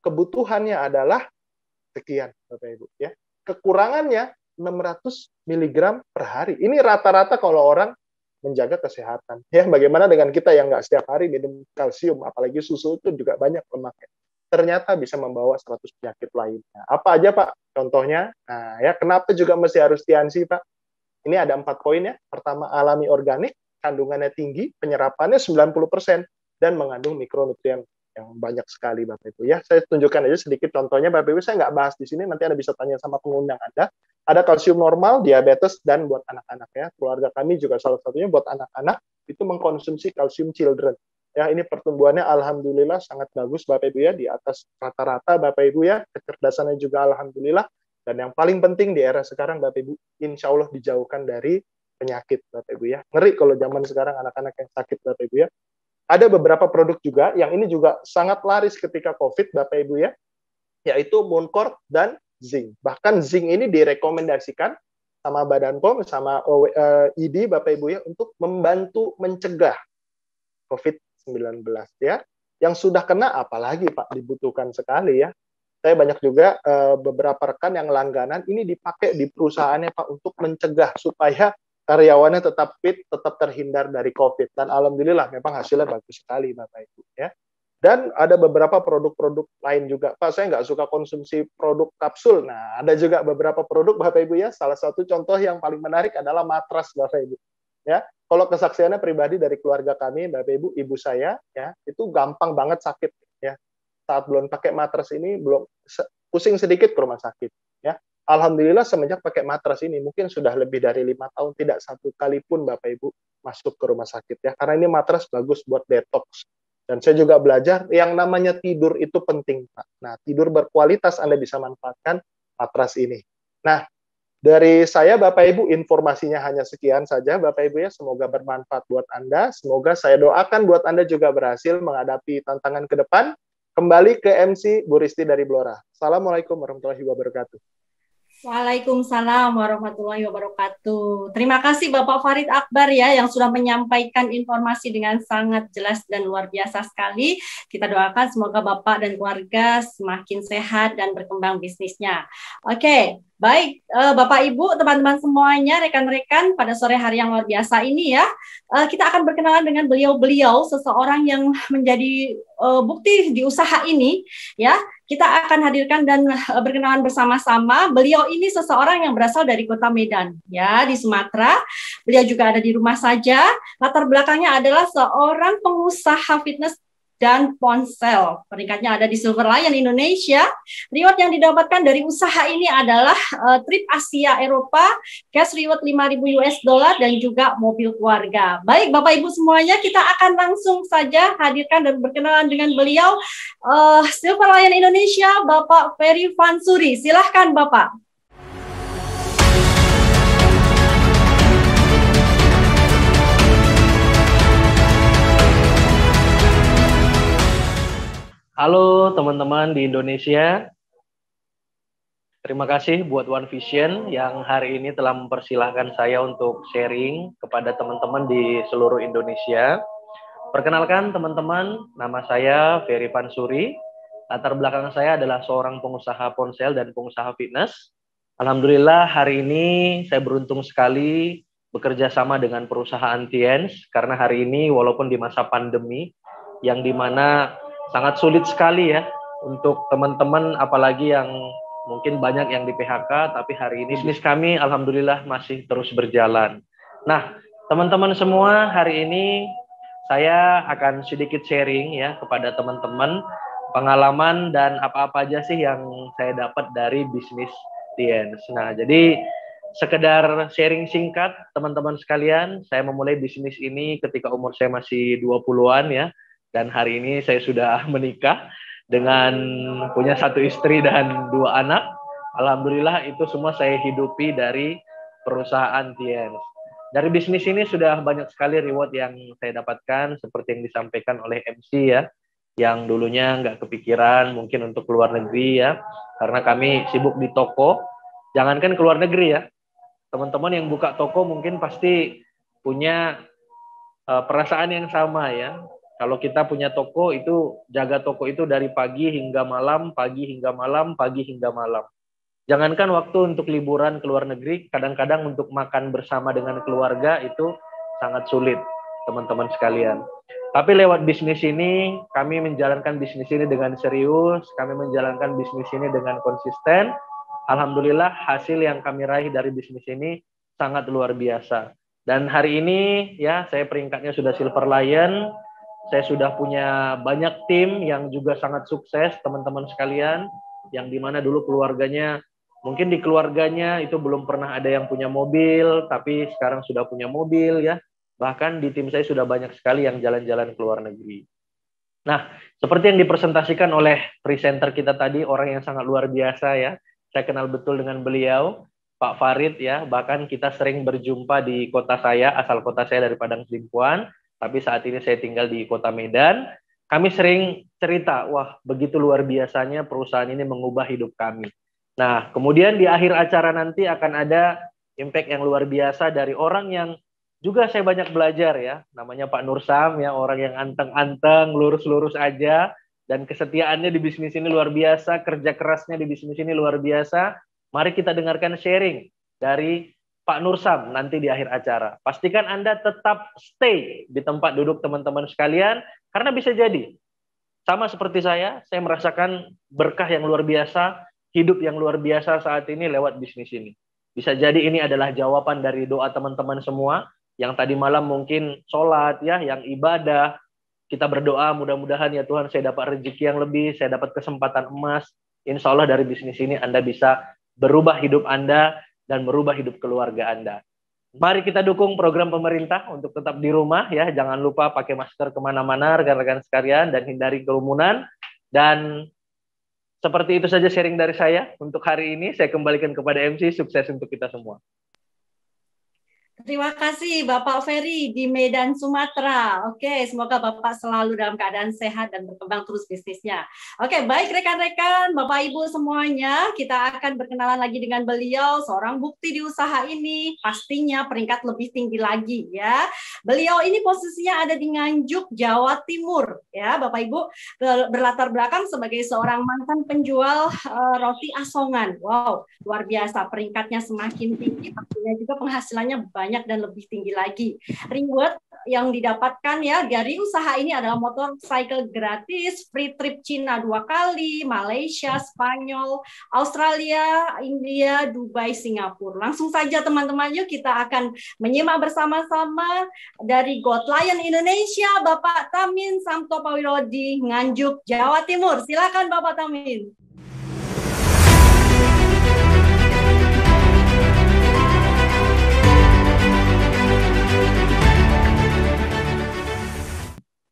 kebutuhannya adalah sekian, Bapak Ibu ya. Kekurangannya 600 mg per hari. Ini rata-rata kalau orang menjaga kesehatan. Ya, bagaimana dengan kita yang nggak setiap hari minum kalsium, apalagi susu itu juga banyak lemaknya. Ternyata bisa membawa 100 penyakit lainnya. Apa aja, Pak? Contohnya, nah ya kenapa juga mesti harus TNC, Pak? Ini ada 4 poin ya. Pertama, alami organik, kandungannya tinggi, penyerapannya 90%, dan mengandung mikronutrien yang banyak sekali, Bapak Ibu. Ya, saya tunjukkan aja sedikit contohnya, Bapak Ibu. Saya nggak bahas di sini, nanti Anda bisa tanya sama pengundang Anda. Ada kalsium normal, diabetes, dan buat anak-anak ya. Keluarga kami juga salah satunya buat anak-anak itu mengkonsumsi kalsium children. Ya, ini pertumbuhannya alhamdulillah sangat bagus Bapak Ibu ya, di atas rata-rata Bapak Ibu ya. Kecerdasannya juga alhamdulillah. Dan yang paling penting di era sekarang Bapak Ibu, insya Allah dijauhkan dari penyakit Bapak Ibu ya. Ngeri kalau zaman sekarang anak-anak yang sakit Bapak Ibu ya. Ada beberapa produk juga yang ini juga sangat laris ketika COVID Bapak Ibu ya, yaitu Mooncort dan zinc. Bahkan zinc ini direkomendasikan sama Badan POM, sama ID Bapak Ibu ya, untuk membantu mencegah COVID-19 ya. Yang sudah kena apalagi Pak, dibutuhkan sekali ya. Saya banyak juga beberapa rekan yang langganan ini dipakai di perusahaannya Pak untuk mencegah supaya karyawannya tetap fit, tetap terhindar dari COVID. Dan alhamdulillah memang hasilnya bagus sekali Bapak Ibu ya. Dan ada beberapa produk-produk lain juga. Pak, saya nggak suka konsumsi produk kapsul. Nah, ada juga beberapa produk Bapak Ibu ya. Salah satu contoh yang paling menarik adalah matras Bapak Ibu. Ya, kalau kesaksiannya pribadi dari keluarga kami, Bapak Ibu, ibu saya, ya, itu gampang banget sakit. Ya, saat belum pakai matras ini, belum pusing sedikit ke rumah sakit. Ya, alhamdulillah semenjak pakai matras ini, mungkin sudah lebih dari 5 tahun tidak satu kali pun Bapak Ibu masuk ke rumah sakit ya. Karena ini matras bagus buat detox. Dan saya juga belajar yang namanya tidur itu penting, Pak. Nah, tidur berkualitas Anda bisa manfaatkan matras ini. Nah, dari saya Bapak Ibu informasinya hanya sekian saja Bapak Ibu ya. Semoga bermanfaat buat Anda. Semoga saya doakan buat Anda juga berhasil menghadapi tantangan ke depan. Kembali ke MC Bu Risti dari Blora. Assalamualaikum warahmatullahi wabarakatuh. Waalaikumsalam warahmatullahi wabarakatuh. Terima kasih Bapak Farid Akbar ya yang sudah menyampaikan informasi dengan sangat jelas dan luar biasa sekali. Kita doakan semoga Bapak dan keluarga semakin sehat dan berkembang bisnisnya. Oke, baik Bapak Ibu, teman-teman semuanya, rekan-rekan pada sore hari yang luar biasa ini ya, kita akan berkenalan dengan beliau-beliau, seseorang yang menjadi bukti di usaha ini ya. Kita akan hadirkan dan berkenalan bersama-sama. Beliau ini seseorang yang berasal dari Kota Medan, ya, di Sumatera. Beliau juga ada di rumah saja. Latar belakangnya adalah seorang pengusaha fitness dan ponsel. Peringkatnya ada di Silver Lion Indonesia. Reward yang didapatkan dari usaha ini adalah trip Asia Eropa, cash reward 5.000 US dollar dan juga mobil keluarga. Baik Bapak Ibu semuanya, kita akan langsung saja hadirkan dan berkenalan dengan beliau Silver Lion Indonesia, Bapak Ferry Vansuri. Silahkan Bapak. Halo teman-teman di Indonesia, terima kasih buat One Vision yang hari ini telah mempersilahkan saya untuk sharing kepada teman-teman di seluruh Indonesia. Perkenalkan teman-teman, nama saya Ferry Vansuri. Latar belakang saya adalah seorang pengusaha ponsel dan pengusaha fitness. Alhamdulillah hari ini saya beruntung sekali bekerja sama dengan perusahaan TNC karena hari ini walaupun di masa pandemi yang dimana sangat sulit sekali ya untuk teman-teman apalagi yang mungkin banyak yang di PHK, tapi hari ini bisnis kami alhamdulillah masih terus berjalan. Nah, teman-teman semua, hari ini saya akan sedikit sharing ya kepada teman-teman pengalaman dan apa-apa aja sih yang saya dapat dari bisnis Tiens. Nah, jadi sekedar sharing singkat teman-teman sekalian, saya memulai bisnis ini ketika umur saya masih 20-an ya, dan hari ini saya sudah menikah dengan punya 1 istri dan 2 anak. Alhamdulillah itu semua saya hidupi dari perusahaan Tiens. Dari bisnis ini sudah banyak sekali reward yang saya dapatkan, seperti yang disampaikan oleh MC ya, yang dulunya nggak kepikiran mungkin untuk keluar negeri ya, karena kami sibuk di toko. Jangankan keluar negeri ya, teman-teman yang buka toko mungkin pasti punya perasaan yang sama ya. Kalau kita punya toko itu, jaga toko itu dari pagi hingga malam, pagi hingga malam, pagi hingga malam. Jangankan waktu untuk liburan ke luar negeri, kadang-kadang untuk makan bersama dengan keluarga itu sangat sulit, teman-teman sekalian. Tapi lewat bisnis ini, kami menjalankan bisnis ini dengan serius, kami menjalankan bisnis ini dengan konsisten. Alhamdulillah hasil yang kami raih dari bisnis ini sangat luar biasa. Dan hari ini ya saya peringkatnya sudah Silver Lion. Saya sudah punya banyak tim yang juga sangat sukses, teman-teman sekalian, yang dimana dulu keluarganya, mungkin di keluarganya itu belum pernah ada yang punya mobil, tapi sekarang sudah punya mobil ya. Bahkan di tim saya sudah banyak sekali yang jalan-jalan ke luar negeri. Nah, seperti yang dipresentasikan oleh presenter kita tadi, orang yang sangat luar biasa ya. Saya kenal betul dengan beliau, Pak Farid ya. Bahkan kita sering berjumpa di kota saya, asal kota saya dari Padang Sidimpuan. Tapi saat ini saya tinggal di kota Medan. Kami sering cerita, wah begitu luar biasanya perusahaan ini mengubah hidup kami. Nah, kemudian di akhir acara nanti akan ada impact yang luar biasa dari orang yang juga saya banyak belajar ya. Namanya Pak Nursam ya, orang yang anteng-anteng, lurus-lurus aja. Dan kesetiaannya di bisnis ini luar biasa, kerja kerasnya di bisnis ini luar biasa. Mari kita dengarkan sharing dari Pak Nursam nanti di akhir acara. Pastikan Anda tetap stay di tempat duduk teman-teman sekalian, karena bisa jadi sama seperti saya merasakan berkah yang luar biasa, hidup yang luar biasa saat ini lewat bisnis ini. Bisa jadi ini adalah jawaban dari doa teman-teman semua yang tadi malam mungkin sholat ya, yang ibadah. Kita berdoa mudah-mudahan ya Tuhan saya dapat rezeki yang lebih, saya dapat kesempatan emas. Insya Allah dari bisnis ini Anda bisa berubah hidup Anda dan merubah hidup keluarga Anda. Mari kita dukung program pemerintah untuk tetap di rumah ya. Jangan lupa pakai masker kemana-mana rekan-rekan sekalian dan hindari kerumunan. Dan seperti itu saja sharing dari saya untuk hari ini. Saya kembalikan kepada MC, sukses untuk kita semua. Terima kasih Bapak Ferry di Medan, Sumatera. Oke, semoga Bapak selalu dalam keadaan sehat dan berkembang terus bisnisnya. Oke, baik rekan-rekan, Bapak Ibu semuanya, kita akan berkenalan lagi dengan beliau, seorang bukti di usaha ini, pastinya peringkat lebih tinggi lagi ya. Beliau ini posisinya ada di Nganjuk, Jawa Timur ya, Bapak Ibu, berlatar belakang sebagai seorang mantan penjual roti asongan. Wow, luar biasa, peringkatnya semakin tinggi, pastinya juga penghasilannya banyak dan lebih tinggi lagi. Reward yang didapatkan ya dari usaha ini adalah motorcycle gratis, free trip Cina 2 kali, Malaysia, Spanyol, Australia, India, Dubai, Singapura. Langsung saja teman-teman, yuk kita akan menyimak bersama-sama dari God Lion Indonesia, Bapak Tamin Samtopawiro di Nganjuk, Jawa Timur. Silakan Bapak Tamin.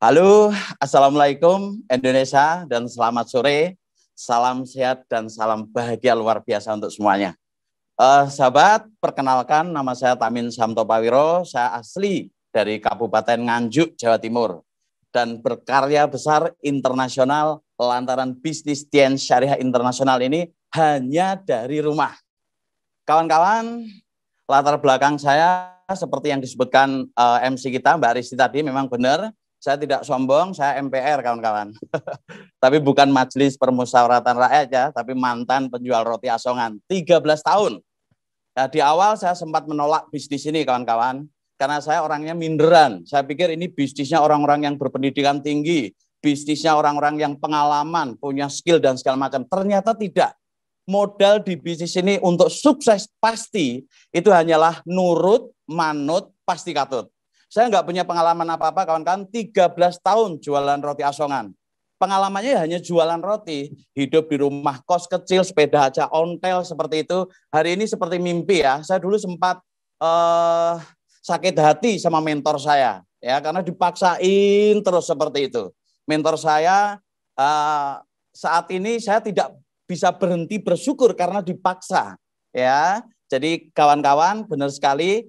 Halo, Assalamualaikum Indonesia dan selamat sore. Salam sehat dan salam bahagia luar biasa untuk semuanya. Sahabat, perkenalkan nama saya Tamin Samtopawiro. Saya asli dari Kabupaten Nganjuk, Jawa Timur. Dan berkarya besar internasional lantaran bisnis Tiens Syariah Internasional ini hanya dari rumah. Kawan-kawan, latar belakang saya seperti yang disebutkan MC kita, Mbak Risti tadi memang benar. Saya tidak sombong, saya MPR kawan-kawan. Tapi bukan Majelis Permusyawaratan Rakyat ya, tapi mantan penjual roti asongan. 13 tahun. Nah, di awal saya sempat menolak bisnis ini kawan-kawan. Karena saya orangnya minderan. Saya pikir ini bisnisnya orang-orang yang berpendidikan tinggi. Bisnisnya orang-orang yang pengalaman, punya skill dan segala macam. Ternyata tidak. modal di bisnis ini untuk sukses pasti itu hanyalah nurut, manut, pasti katut. Saya nggak punya pengalaman apa-apa, kawan-kawan, 13 tahun jualan roti asongan. Pengalamannya hanya jualan roti, hidup di rumah kos kecil, sepeda aja ontel seperti itu. Hari ini seperti mimpi ya. Saya dulu sempat sakit hati sama mentor saya, ya, karena dipaksain terus seperti itu. Mentor saya saat ini saya tidak bisa berhenti bersyukur karena dipaksa, ya. Jadi kawan-kawan, benar sekali.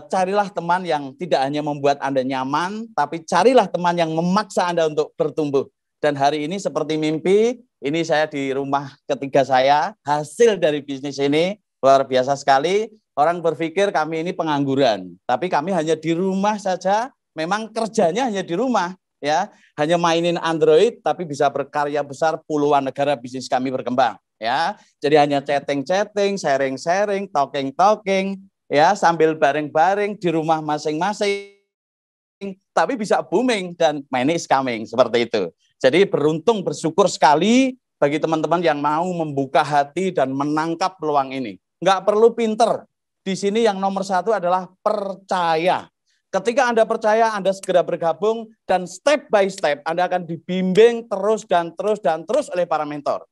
Carilah teman yang tidak hanya membuat Anda nyaman, tapi carilah teman yang memaksa Anda untuk bertumbuh. Dan hari ini seperti mimpi, ini saya di rumah ketiga saya, hasil dari bisnis ini luar biasa sekali. Orang berpikir kami ini pengangguran, tapi kami hanya di rumah saja, memang kerjanya hanya di rumah, ya, hanya mainin Android, tapi bisa berkarya besar, puluhan negara bisnis kami berkembang, ya. Jadi hanya chatting-chatting, sharing-sharing, talking-talking, ya, sambil bareng-bareng di rumah masing-masing, tapi bisa booming dan money is coming, seperti itu. Jadi beruntung, bersyukur sekali bagi teman-teman yang mau membuka hati dan menangkap peluang ini. Nggak perlu pinter, di sini yang nomor satu adalah percaya. Ketika Anda percaya, Anda segera bergabung, dan step by step Anda akan dibimbing terus dan terus dan terus oleh para mentor.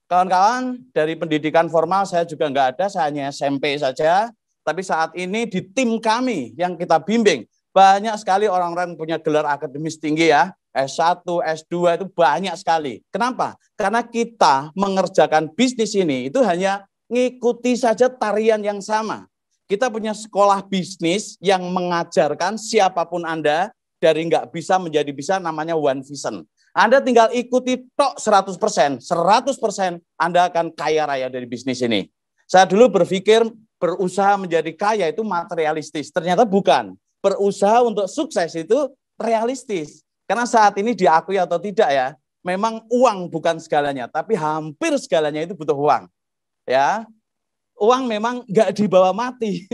Kawan-kawan, dari pendidikan formal saya juga nggak ada, saya hanya SMP saja. Tapi saat ini di tim kami yang kita bimbing, banyak sekali orang-orang yang punya gelar akademis tinggi ya, S1, S2 itu banyak sekali. Kenapa? Karena kita mengerjakan bisnis ini itu hanya ngikuti saja tarian yang sama. Kita punya sekolah bisnis yang mengajarkan siapapun Anda, dari nggak bisa menjadi bisa, namanya One Vision. Anda tinggal ikuti tok 100%, 100% Anda akan kaya raya dari bisnis ini. Saya dulu berpikir berusaha menjadi kaya itu materialistis. Ternyata bukan. Berusaha untuk sukses itu realistis. Karena saat ini diakui atau tidak ya, memang uang bukan segalanya, tapi hampir segalanya itu butuh uang. Ya, uang memang nggak dibawa mati.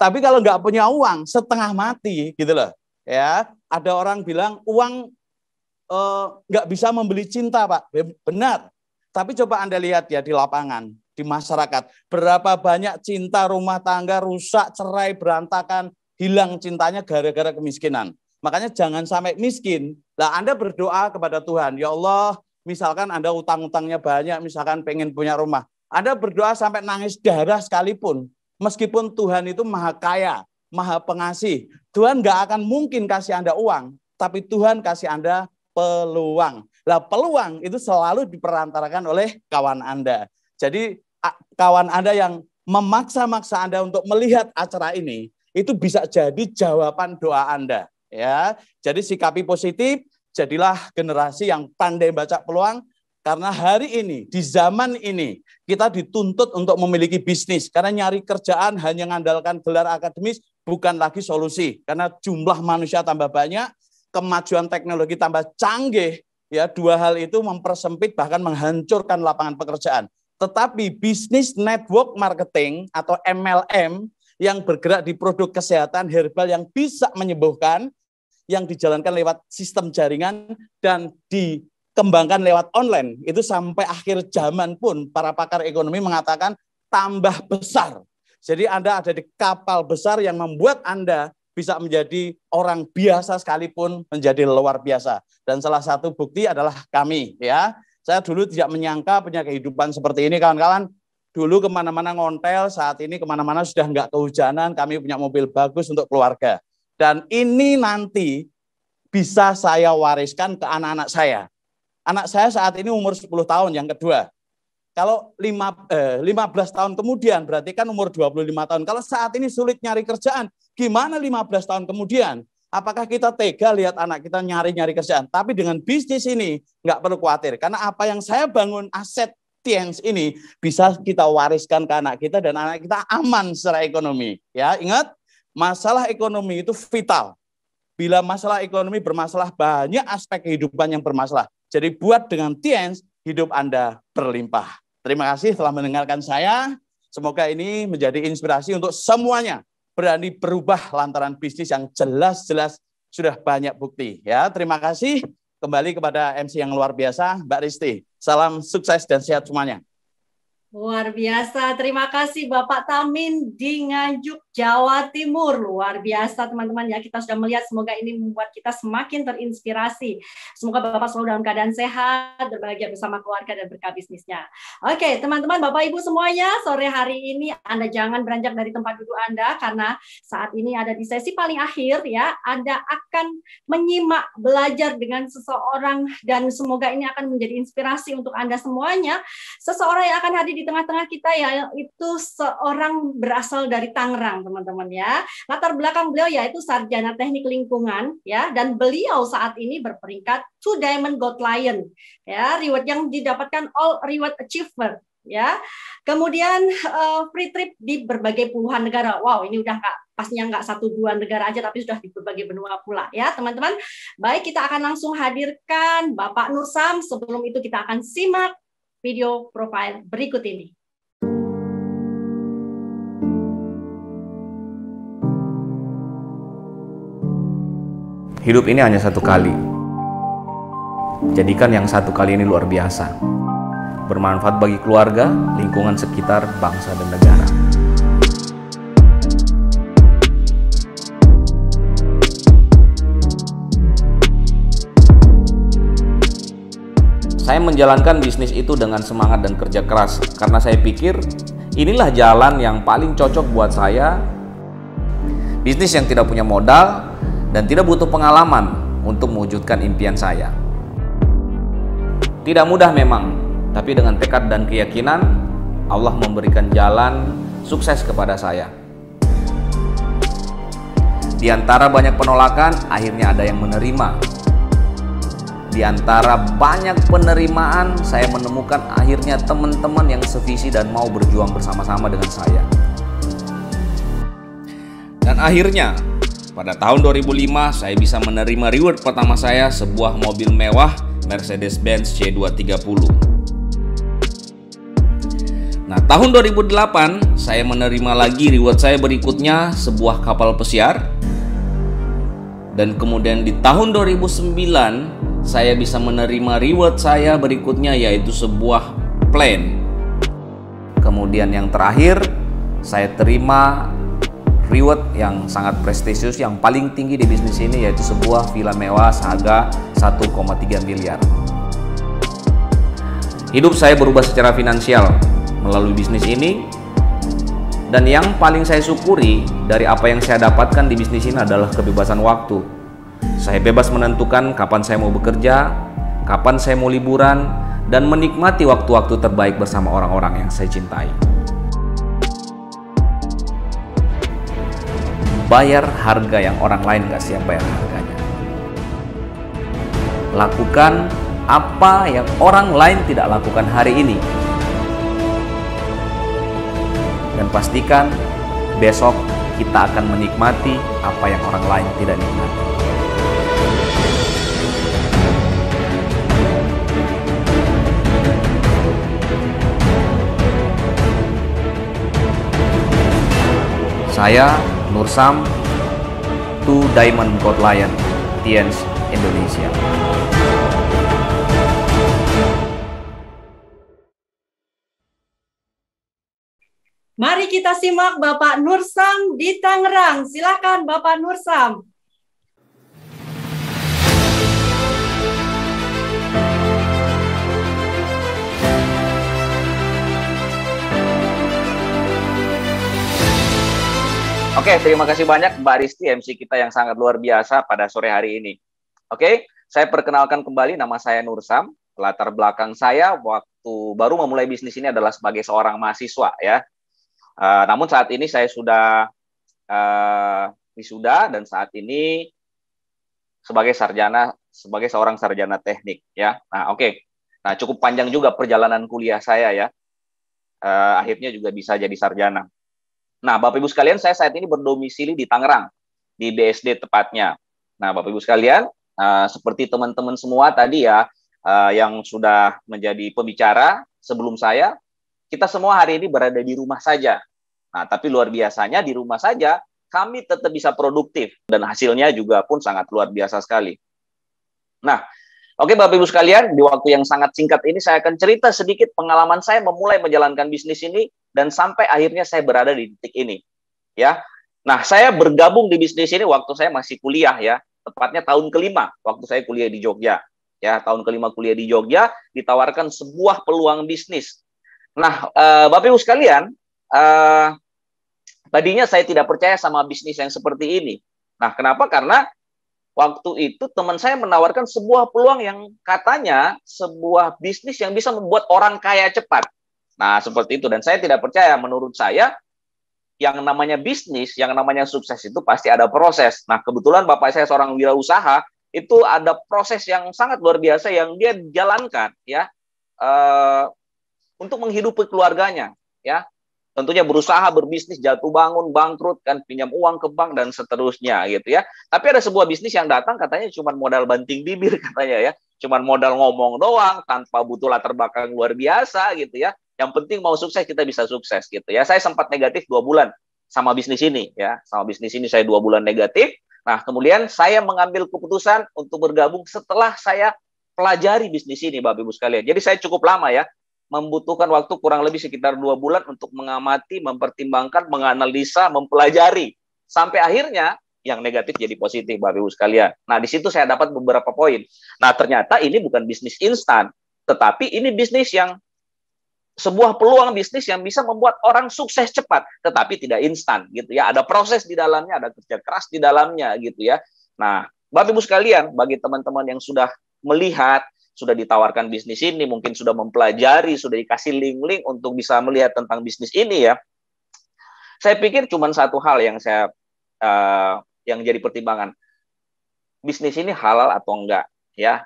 Tapi kalau nggak punya uang, setengah mati gitu loh. Ya, ada orang bilang uang nggak bisa membeli cinta, Pak. Benar. Tapi coba Anda lihat ya di lapangan, di masyarakat, berapa banyak cinta rumah tangga rusak, cerai, berantakan, hilang cintanya gara-gara kemiskinan. Makanya jangan sampai miskin. Lah Anda berdoa kepada Tuhan, ya Allah, misalkan Anda utang-utangnya banyak, misalkan pengen punya rumah, Anda berdoa sampai nangis darah sekalipun, meskipun Tuhan itu maha kaya, maha pengasih, Tuhan nggak akan mungkin kasih Anda uang, tapi Tuhan kasih Anda peluang. Lah peluang itu selalu diperantarakan oleh kawan Anda. Jadi kawan Anda yang memaksa-maksa Anda untuk melihat acara ini, itu bisa jadi jawaban doa Anda. Ya, jadi sikapi positif, jadilah generasi yang pandai baca peluang, karena hari ini, di zaman ini, kita dituntut untuk memiliki bisnis, karena nyari kerjaan hanya mengandalkan gelar akademis bukan lagi solusi, karena jumlah manusia tambah banyak, kemajuan teknologi tambah canggih, ya, dua hal itu mempersempit bahkan menghancurkan lapangan pekerjaan. Tetapi bisnis network marketing atau MLM yang bergerak di produk kesehatan herbal yang bisa menyembuhkan, yang dijalankan lewat sistem jaringan dan dikembangkan lewat online, itu sampai akhir zaman pun para pakar ekonomi mengatakan tambah besar. Jadi Anda ada di kapal besar yang membuat Anda bisa menjadi orang biasa sekalipun menjadi luar biasa. Dan salah satu bukti adalah kami, ya. Saya dulu tidak menyangka punya kehidupan seperti ini, kawan-kawan. Dulu kemana-mana ngontel, saat ini kemana-mana sudah nggak kehujanan, kami punya mobil bagus untuk keluarga. Dan ini nanti bisa saya wariskan ke anak-anak saya. Anak saya saat ini umur 10 tahun, yang kedua. Kalau 15 tahun kemudian, berarti kan umur 25 tahun. Kalau saat ini sulit nyari kerjaan, gimana 15 tahun kemudian? Apakah kita tega lihat anak kita nyari-nyari kerjaan? Tapi dengan bisnis ini, nggak perlu khawatir. Karena apa yang saya bangun aset Tiens ini, bisa kita wariskan ke anak kita, dan anak kita aman secara ekonomi. Ya, ingat, masalah ekonomi itu vital. Bila masalah ekonomi bermasalah, banyak aspek kehidupan yang bermasalah. Jadi buat dengan Tiens, hidup Anda berlimpah. Terima kasih telah mendengarkan saya. Semoga ini menjadi inspirasi untuk semuanya berani berubah lantaran bisnis yang jelas-jelas sudah banyak bukti. Ya, terima kasih. Kembali kepada MC yang luar biasa, Mbak Risti. Salam sukses dan sehat semuanya. Luar biasa, terima kasih Bapak Tamin di Nganjuk, Jawa Timur. Luar biasa teman-teman ya, kita sudah melihat, semoga ini membuat kita semakin terinspirasi. Semoga Bapak selalu dalam keadaan sehat, berbahagia bersama keluarga dan berkah bisnisnya. Oke teman-teman, Bapak Ibu semuanya, sore hari ini Anda jangan beranjak dari tempat duduk Anda, karena saat ini ada di sesi paling akhir ya, Anda akan menyimak, belajar dengan seseorang, dan semoga ini akan menjadi inspirasi untuk Anda semuanya. Seseorang yang akan hadir di tengah-tengah kita ya, itu seorang berasal dari Tangerang teman-teman ya. Latar belakang beliau yaitu sarjana teknik lingkungan ya, dan beliau saat ini berperingkat 2 Diamond Gold Lion ya, reward yang didapatkan All Reward Achiever ya. Kemudian free trip di berbagai puluhan negara. Wow, ini udah pastinya nggak 1-2 negara aja, tapi sudah di berbagai benua pula ya teman-teman. Baik, kita akan langsung hadirkan Bapak Nursam. Sebelum itu kita akan simak video profile berikut ini. Hidup ini hanya satu kali. Jadikan yang satu kali ini luar biasa. Bermanfaat bagi keluarga, lingkungan sekitar, bangsa, dan negara. Saya menjalankan bisnis itu dengan semangat dan kerja keras karena saya pikir inilah jalan yang paling cocok buat saya. Bisnis yang tidak punya modal dan tidak butuh pengalaman untuk mewujudkan impian saya. Tidak mudah memang, tapi dengan tekad dan keyakinan Allah memberikan jalan sukses kepada saya. Di antara banyak penolakan, akhirnya ada yang menerima. Di antara banyak penerimaan, saya menemukan akhirnya teman-teman yang sevisi dan mau berjuang bersama-sama dengan saya. Dan akhirnya, pada tahun 2005, saya bisa menerima reward pertama saya, sebuah mobil mewah Mercedes-Benz C230. Nah, tahun 2008, saya menerima lagi reward saya berikutnya, sebuah kapal pesiar. Dan kemudian di tahun 2009, saya bisa menerima reward saya berikutnya, yaitu sebuah plane. Kemudian yang terakhir, saya terima reward yang sangat prestisius, yang paling tinggi di bisnis ini, yaitu sebuah villa mewah seharga 1,3 miliar. Hidup saya berubah secara finansial melalui bisnis ini. Dan yang paling saya syukuri dari apa yang saya dapatkan di bisnis ini adalah kebebasan waktu. Saya bebas menentukan kapan saya mau bekerja, kapan saya mau liburan, dan menikmati waktu-waktu terbaik bersama orang-orang yang saya cintai. Bayar harga yang orang lain gak siap bayar harganya. Lakukan apa yang orang lain tidak lakukan hari ini. Dan pastikan besok kita akan menikmati apa yang orang lain tidak nikmati. Saya Nursam, 2 Diamond Gold Lion, Tiens Indonesia. Mari kita simak Bapak Nursam di Tangerang. Silakan Bapak Nursam. Oke, terima kasih banyak Mbak Risti, MC kita yang sangat luar biasa pada sore hari ini. Oke, saya perkenalkan kembali, nama saya Nursam. Latar belakang saya waktu baru memulai bisnis ini adalah sebagai seorang mahasiswa ya. Namun saat ini saya sudah wisuda dan saat ini sebagai seorang sarjana teknik ya. Nah, oke. Nah, cukup panjang juga perjalanan kuliah saya ya. Akhirnya juga bisa jadi sarjana. Nah, Bapak Ibu sekalian, saya saat ini berdomisili di Tangerang, di BSD tepatnya. Nah, Bapak Ibu sekalian, seperti teman-teman semua tadi ya, yang sudah menjadi pembicara sebelum saya, kita semua hari ini berada di rumah saja. Nah, tapi luar biasanya di rumah saja, kami tetap bisa produktif, dan hasilnya juga pun sangat luar biasa sekali. Nah, Oke Bapak Ibu sekalian, di waktu yang sangat singkat ini saya akan cerita sedikit pengalaman saya memulai menjalankan bisnis ini dan sampai akhirnya saya berada di titik ini. Ya. Nah, saya bergabung di bisnis ini waktu saya masih kuliah ya, tepatnya tahun kelima waktu saya kuliah di Jogja. Ya, tahun kelima kuliah di Jogja ditawarkan sebuah peluang bisnis. Nah, Bapak Ibu sekalian, tadinya saya tidak percaya sama bisnis yang seperti ini. Nah, kenapa? Karena waktu itu teman saya menawarkan sebuah peluang yang katanya sebuah bisnis yang bisa membuat orang kaya cepat. Nah, seperti itu. Dan saya tidak percaya. Menurut saya, yang namanya bisnis, yang namanya sukses itu pasti ada proses. Nah, kebetulan bapak saya seorang wirausaha, itu ada proses yang sangat luar biasa yang dia jalankan, ya, untuk menghidupi keluarganya, ya. Tentunya berusaha berbisnis, jatuh bangun, bangkrut, kan pinjam uang ke bank dan seterusnya gitu ya. Tapi ada sebuah bisnis yang datang katanya cuma modal banting bibir katanya ya, cuma modal ngomong doang tanpa butuh latar belakang luar biasa gitu ya. Yang penting mau sukses kita bisa sukses gitu ya. Saya sempat negatif 2 bulan sama bisnis ini ya, sama bisnis ini saya 2 bulan negatif. Nah kemudian saya mengambil keputusan untuk bergabung setelah saya pelajari bisnis ini Bapak Ibu sekalian. Jadi saya cukup lama ya. Membutuhkan waktu kurang lebih sekitar 2 bulan untuk mengamati, mempertimbangkan, menganalisa, mempelajari. Sampai akhirnya yang negatif jadi positif, Bapak Ibu sekalian. Nah, di situ saya dapat beberapa poin. Nah, ternyata ini bukan bisnis instan, tetapi ini bisnis yang sebuah peluang bisnis yang bisa membuat orang sukses cepat, tetapi tidak instan gitu ya. Ada proses di dalamnya, ada kerja keras di dalamnya gitu ya. Nah, Bapak Ibu sekalian, bagi teman-teman yang sudah melihat, sudah ditawarkan bisnis ini, mungkin sudah mempelajari, sudah dikasih link-link untuk bisa melihat tentang bisnis ini ya. Saya pikir cuma satu hal yang yang jadi pertimbangan. Bisnis ini halal atau enggak ya.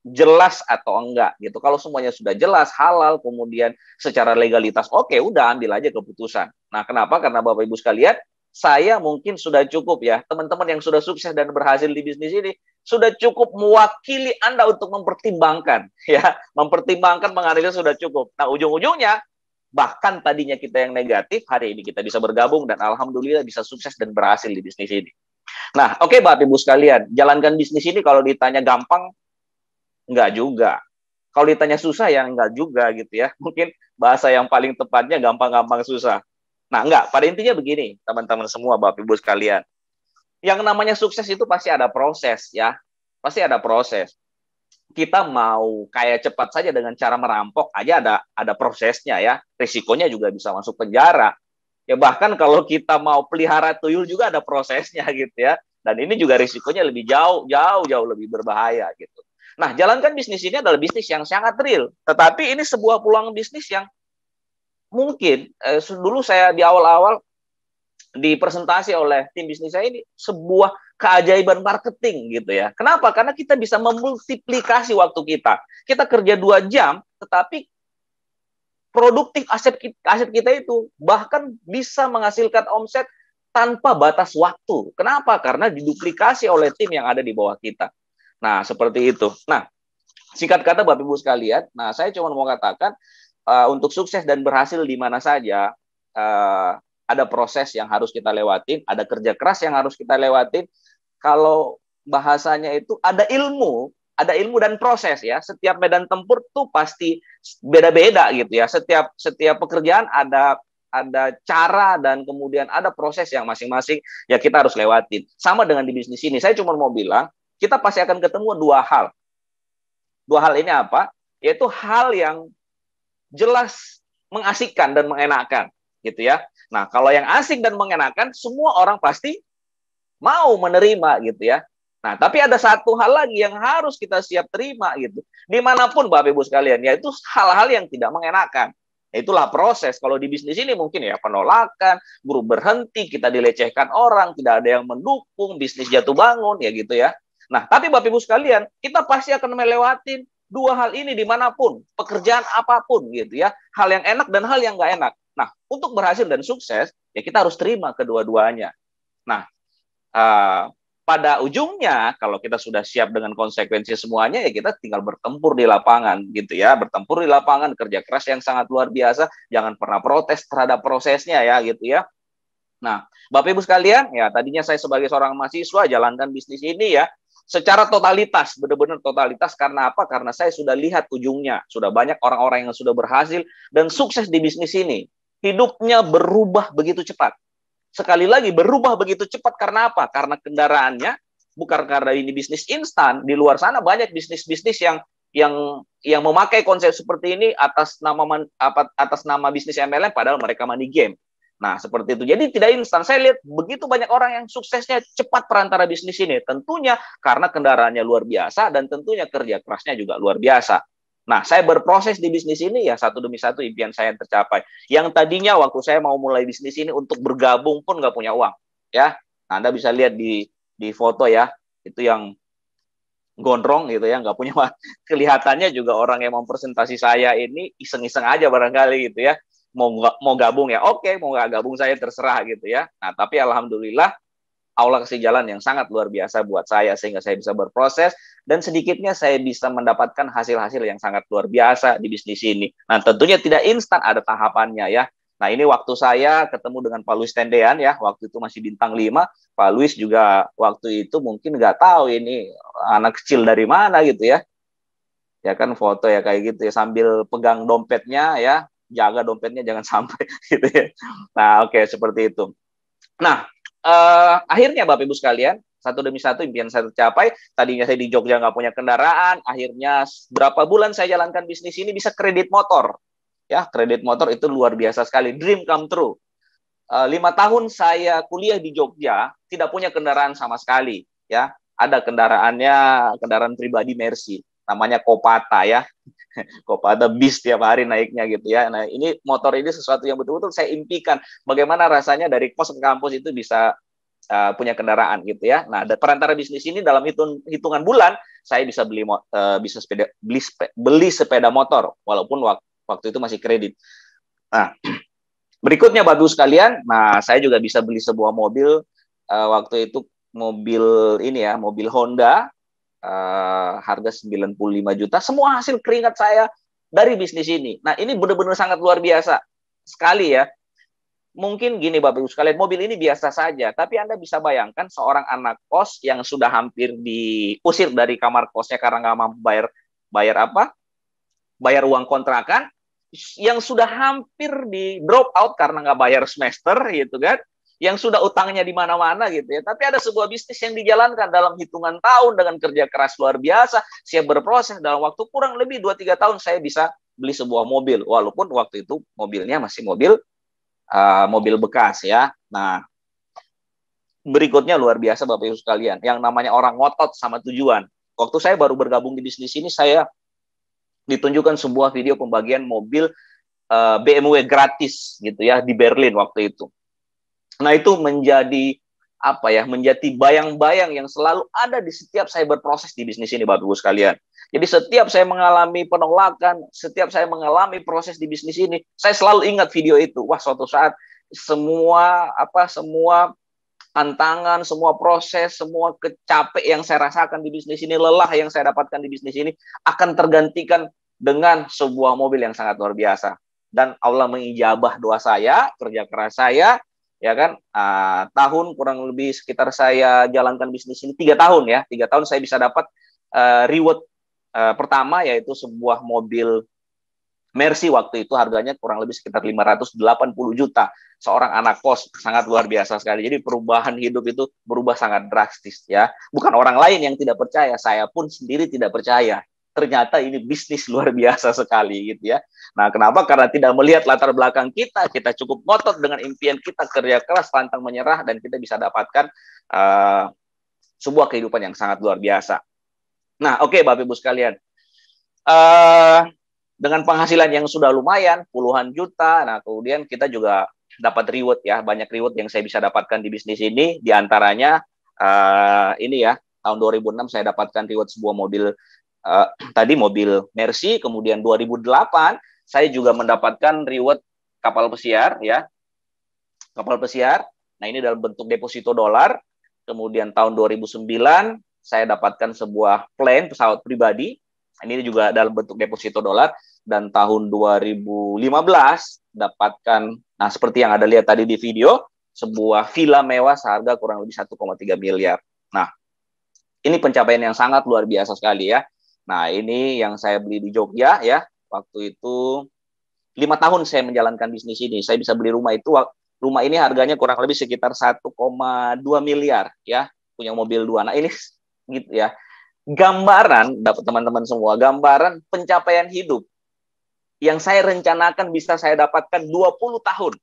Jelas atau enggak gitu. Kalau semuanya sudah jelas, halal, kemudian secara legalitas oke, udah ambil aja keputusan. Nah, kenapa? Karena Bapak Ibu sekalian, saya mungkin sudah cukup ya, teman-teman yang sudah sukses dan berhasil di bisnis ini sudah cukup mewakili Anda untuk mempertimbangkan ya, mempertimbangkan, menganalisa sudah cukup. Nah, ujung-ujungnya bahkan tadinya kita yang negatif, hari ini kita bisa bergabung dan alhamdulillah bisa sukses dan berhasil di bisnis ini. Nah, oke Bapak Ibu sekalian, jalankan bisnis ini kalau ditanya gampang enggak juga. Kalau ditanya susah ya enggak juga gitu ya. Mungkin bahasa yang paling tepatnya gampang-gampang susah. Nah, enggak, pada intinya begini, teman-teman semua, Bapak Ibu sekalian. Yang namanya sukses itu pasti ada proses, ya. Pasti ada proses. Kita mau kaya cepat saja dengan cara merampok aja ada prosesnya, ya. Risikonya juga bisa masuk penjara. Ya, bahkan kalau kita mau pelihara tuyul juga ada prosesnya, gitu ya. Dan ini juga risikonya lebih jauh lebih berbahaya, gitu. Nah, jalankan bisnis ini adalah bisnis yang sangat real. Tetapi ini sebuah peluang bisnis yang mungkin dulu saya di awal-awal dipresentasi oleh tim bisnis saya ini sebuah keajaiban marketing gitu ya. Kenapa? Karena kita bisa memultiplikasi waktu kita. Kita kerja 2 jam, tetapi produktif aset kita itu bahkan bisa menghasilkan omset tanpa batas waktu. Kenapa? Karena diduplikasi oleh tim yang ada di bawah kita. Nah, seperti itu. Nah, singkat kata Bapak Ibu sekalian, nah saya cuma mau katakan untuk sukses dan berhasil di mana saja, ada proses yang harus kita lewatin, ada kerja keras yang harus kita lewatin. Kalau bahasanya itu ada ilmu dan proses ya. Setiap medan tempur tuh pasti beda-beda gitu ya. Setiap pekerjaan ada cara dan kemudian ada proses yang masing-masing ya kita harus lewatin. Sama dengan di bisnis ini. Saya cuma mau bilang, kita pasti akan ketemu 2 hal. 2 hal ini apa? Yaitu hal yang jelas mengasihkan dan mengenakan gitu ya. Nah, kalau yang asik dan mengenakan semua orang pasti mau menerima gitu ya. Nah, tapi ada satu hal lagi yang harus kita siap terima gitu. Dimanapun Bapak Ibu sekalian, yaitu hal-hal yang tidak mengenakan. Itulah proses. Kalau di bisnis ini mungkin ya penolakan, guru berhenti, kita dilecehkan orang, tidak ada yang mendukung, bisnis jatuh bangun ya gitu ya. Nah, tapi Bapak Ibu sekalian, kita pasti akan melewatin 2 hal ini dimanapun, pekerjaan apapun gitu ya, hal yang enak dan hal yang nggak enak. Nah, untuk berhasil dan sukses, ya kita harus terima kedua-duanya. Nah, pada ujungnya, kalau kita sudah siap dengan konsekuensi semuanya, ya kita tinggal bertempur di lapangan gitu ya, bertempur di lapangan, kerja keras yang sangat luar biasa, jangan pernah protes terhadap prosesnya ya gitu ya. Nah, Bapak Ibu sekalian, ya tadinya saya sebagai seorang mahasiswa jalankan bisnis ini ya, secara totalitas, benar-benar totalitas. Karena apa? Karena saya sudah lihat ujungnya. Sudah banyak orang-orang yang sudah berhasil dan sukses di bisnis ini. Hidupnya berubah begitu cepat. Sekali lagi, berubah begitu cepat karena apa? Karena kendaraannya, bukan karena ini bisnis instan. Di luar sana banyak bisnis-bisnis yang memakai konsep seperti ini atas nama bisnis MLM, padahal mereka money game. Nah, seperti itu. Jadi tidak instan. Saya lihat begitu banyak orang yang suksesnya cepat perantara bisnis ini. Tentunya karena kendaraannya luar biasa dan tentunya kerja kerasnya juga luar biasa. Nah, saya berproses di bisnis ini ya satu demi satu impian saya yang tercapai. Yang tadinya waktu saya mau mulai bisnis ini untuk bergabung pun nggak punya uang. Ya, nah, Anda bisa lihat di foto ya. Itu yang gondrong gitu ya, nggak punya uang. Kelihatannya juga orang yang mempresentasi saya ini iseng-iseng aja barangkali gitu ya. Mau gabung ya, oke, mau nggak gabung saya terserah gitu ya. Nah, tapi alhamdulillah Allah kasih jalan yang sangat luar biasa buat saya sehingga saya bisa berproses dan sedikitnya saya bisa mendapatkan hasil-hasil yang sangat luar biasa di bisnis ini. Nah, tentunya tidak instan, ada tahapannya ya. Nah, ini waktu saya ketemu dengan Pak Luis Tendean ya, waktu itu masih bintang 5. Pak Luis juga waktu itu mungkin nggak tahu ini anak kecil dari mana gitu ya. Ya kan foto ya kayak gitu ya, sambil pegang dompetnya ya. Jaga dompetnya jangan sampai gitu ya. Nah, oke, seperti itu. Nah, akhirnya Bapak Ibu sekalian, satu demi satu impian saya tercapai. Tadinya saya di Jogja nggak punya kendaraan, akhirnya berapa bulan saya jalankan bisnis ini bisa kredit motor. Ya, kredit motor itu luar biasa sekali, dream come true. 5 tahun saya kuliah di Jogja, tidak punya kendaraan sama sekali. Ya, ada kendaraan pribadi Mercy, namanya Kopata ya. Kopata bis tiap hari naiknya gitu ya. Nah, ini motor ini sesuatu yang betul-betul saya impikan. Bagaimana rasanya dari kos ke kampus itu bisa punya kendaraan gitu ya. Nah, perantara bisnis ini dalam hitungan bulan saya bisa beli sepeda motor walaupun waktu itu masih kredit. Nah, berikutnya Bapak Ibu sekalian, nah saya juga bisa beli sebuah mobil waktu itu mobil Honda. Harga 95 juta, semua hasil keringat saya dari bisnis ini. Nah, ini benar-benar sangat luar biasa sekali ya. Mungkin gini Bapak Ibu sekalian, mobil ini biasa saja, tapi Anda bisa bayangkan seorang anak kos yang sudah hampir diusir dari kamar kosnya karena nggak mampu bayar uang kontrakan, yang sudah hampir di drop out karena nggak bayar semester gitu kan, yang sudah utangnya di mana-mana gitu ya. Tapi ada sebuah bisnis yang dijalankan dalam hitungan tahun dengan kerja keras luar biasa, siap berproses dalam waktu kurang lebih 2-3 tahun saya bisa beli sebuah mobil, walaupun waktu itu mobilnya masih mobil bekas ya. Nah, berikutnya luar biasa Bapak Ibu sekalian, yang namanya orang ngotot sama tujuan. Waktu saya baru bergabung di bisnis ini, saya ditunjukkan sebuah video pembagian mobil BMW gratis gitu ya di Berlin waktu itu. Nah, itu menjadi menjadi bayang-bayang yang selalu ada di setiap saya berproses di bisnis ini Bapak Ibu sekalian. Jadi setiap saya mengalami penolakan, setiap saya mengalami proses di bisnis ini, saya selalu ingat video itu. Wah, suatu saat semua tantangan, semua proses, semua kecapek yang saya rasakan di bisnis ini, lelah yang saya dapatkan di bisnis ini akan tergantikan dengan sebuah mobil yang sangat luar biasa. Dan Allah mengijabah doa saya, kerja keras saya, ya kan, tahun kurang lebih sekitar saya jalankan bisnis ini 3 tahun ya, 3 tahun saya bisa dapat reward pertama, yaitu sebuah mobil Mercy waktu itu harganya kurang lebih sekitar 580 juta. Seorang anak kos, sangat luar biasa sekali. Jadi perubahan hidup itu berubah sangat drastis ya. Bukan orang lain yang tidak percaya, saya pun sendiri tidak percaya. Ternyata ini bisnis luar biasa sekali gitu ya. Nah, kenapa? Karena tidak melihat latar belakang kita cukup ngotot dengan impian kita, kerja keras, pantang menyerah, dan kita bisa dapatkan sebuah kehidupan yang sangat luar biasa. Nah, oke Bapak Ibu sekalian. Dengan penghasilan yang sudah lumayan, puluhan juta, nah kemudian kita juga dapat reward ya, banyak reward yang saya bisa dapatkan di bisnis ini, diantaranya ini ya, tahun 2006 saya dapatkan reward sebuah mobil, mobil Mercy, kemudian 2008 saya juga mendapatkan reward kapal pesiar ya, kapal pesiar, nah ini dalam bentuk deposito dolar, kemudian tahun 2009 saya dapatkan sebuah plane, pesawat pribadi, ini juga dalam bentuk deposito dolar, dan tahun 2015 dapatkan, nah seperti yang Anda lihat tadi di video, sebuah villa mewah seharga kurang lebih 1,3 miliar. Nah, Ini pencapaian yang sangat luar biasa sekali ya. Nah, ini yang saya beli di Jogja ya. Waktu itu 5 tahun saya menjalankan bisnis ini. Saya bisa beli rumah itu, rumah ini harganya kurang lebih sekitar 1,2 miliar ya. Punya mobil 2. Nah, ini gitu ya. Gambaran, dapat teman-teman semua, gambaran pencapaian hidup yang saya rencanakan bisa saya dapatkan 20 tahun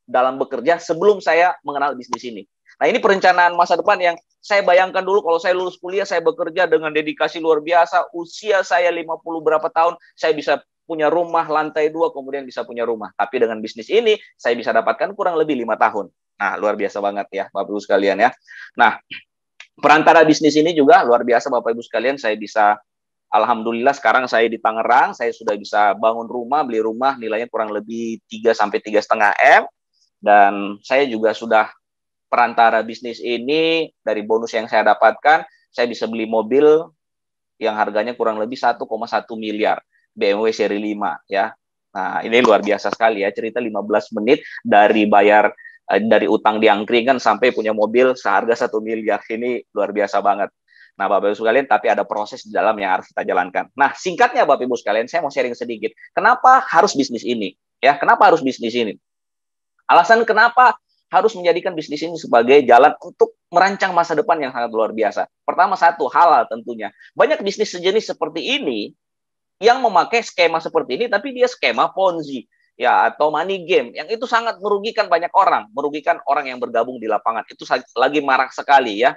dalam bekerja sebelum saya mengenal bisnis ini. Nah, ini perencanaan masa depan yang saya bayangkan dulu kalau saya lulus kuliah, saya bekerja dengan dedikasi luar biasa, usia saya 50 berapa tahun, saya bisa punya rumah lantai 2, kemudian bisa punya rumah. Tapi dengan bisnis ini, saya bisa dapatkan kurang lebih 5 tahun. Nah, luar biasa banget ya, Bapak-Ibu sekalian ya. Nah, perantara bisnis ini juga luar biasa, Bapak-Ibu sekalian, saya bisa, alhamdulillah sekarang saya di Tangerang, saya sudah bisa bangun rumah, beli rumah, nilainya kurang lebih 3 sampai 3,5 M. Dan saya juga sudah perantara bisnis ini, dari bonus yang saya dapatkan, saya bisa beli mobil yang harganya kurang lebih 1,1 miliar, BMW seri 5 ya. Nah, ini luar biasa sekali ya, cerita 15 menit dari bayar, dari utang di angkringan sampai punya mobil seharga 1 miliar. Ini luar biasa banget. Nah, Bapak-Ibu sekalian, tapi ada proses di dalam yang harus kita jalankan. Nah, singkatnya Bapak-Ibu sekalian, saya mau sharing sedikit. Kenapa harus bisnis ini? Ya, kenapa harus bisnis ini? Alasan kenapa harus menjadikan bisnis ini sebagai jalan untuk merancang masa depan yang sangat luar biasa. Pertama, satu, halal tentunya. Banyak bisnis sejenis seperti ini yang memakai skema seperti ini, tapi dia skema Ponzi ya, atau money game, yang itu sangat merugikan banyak orang, merugikan orang yang bergabung di lapangan. Itu lagi marak sekali ya.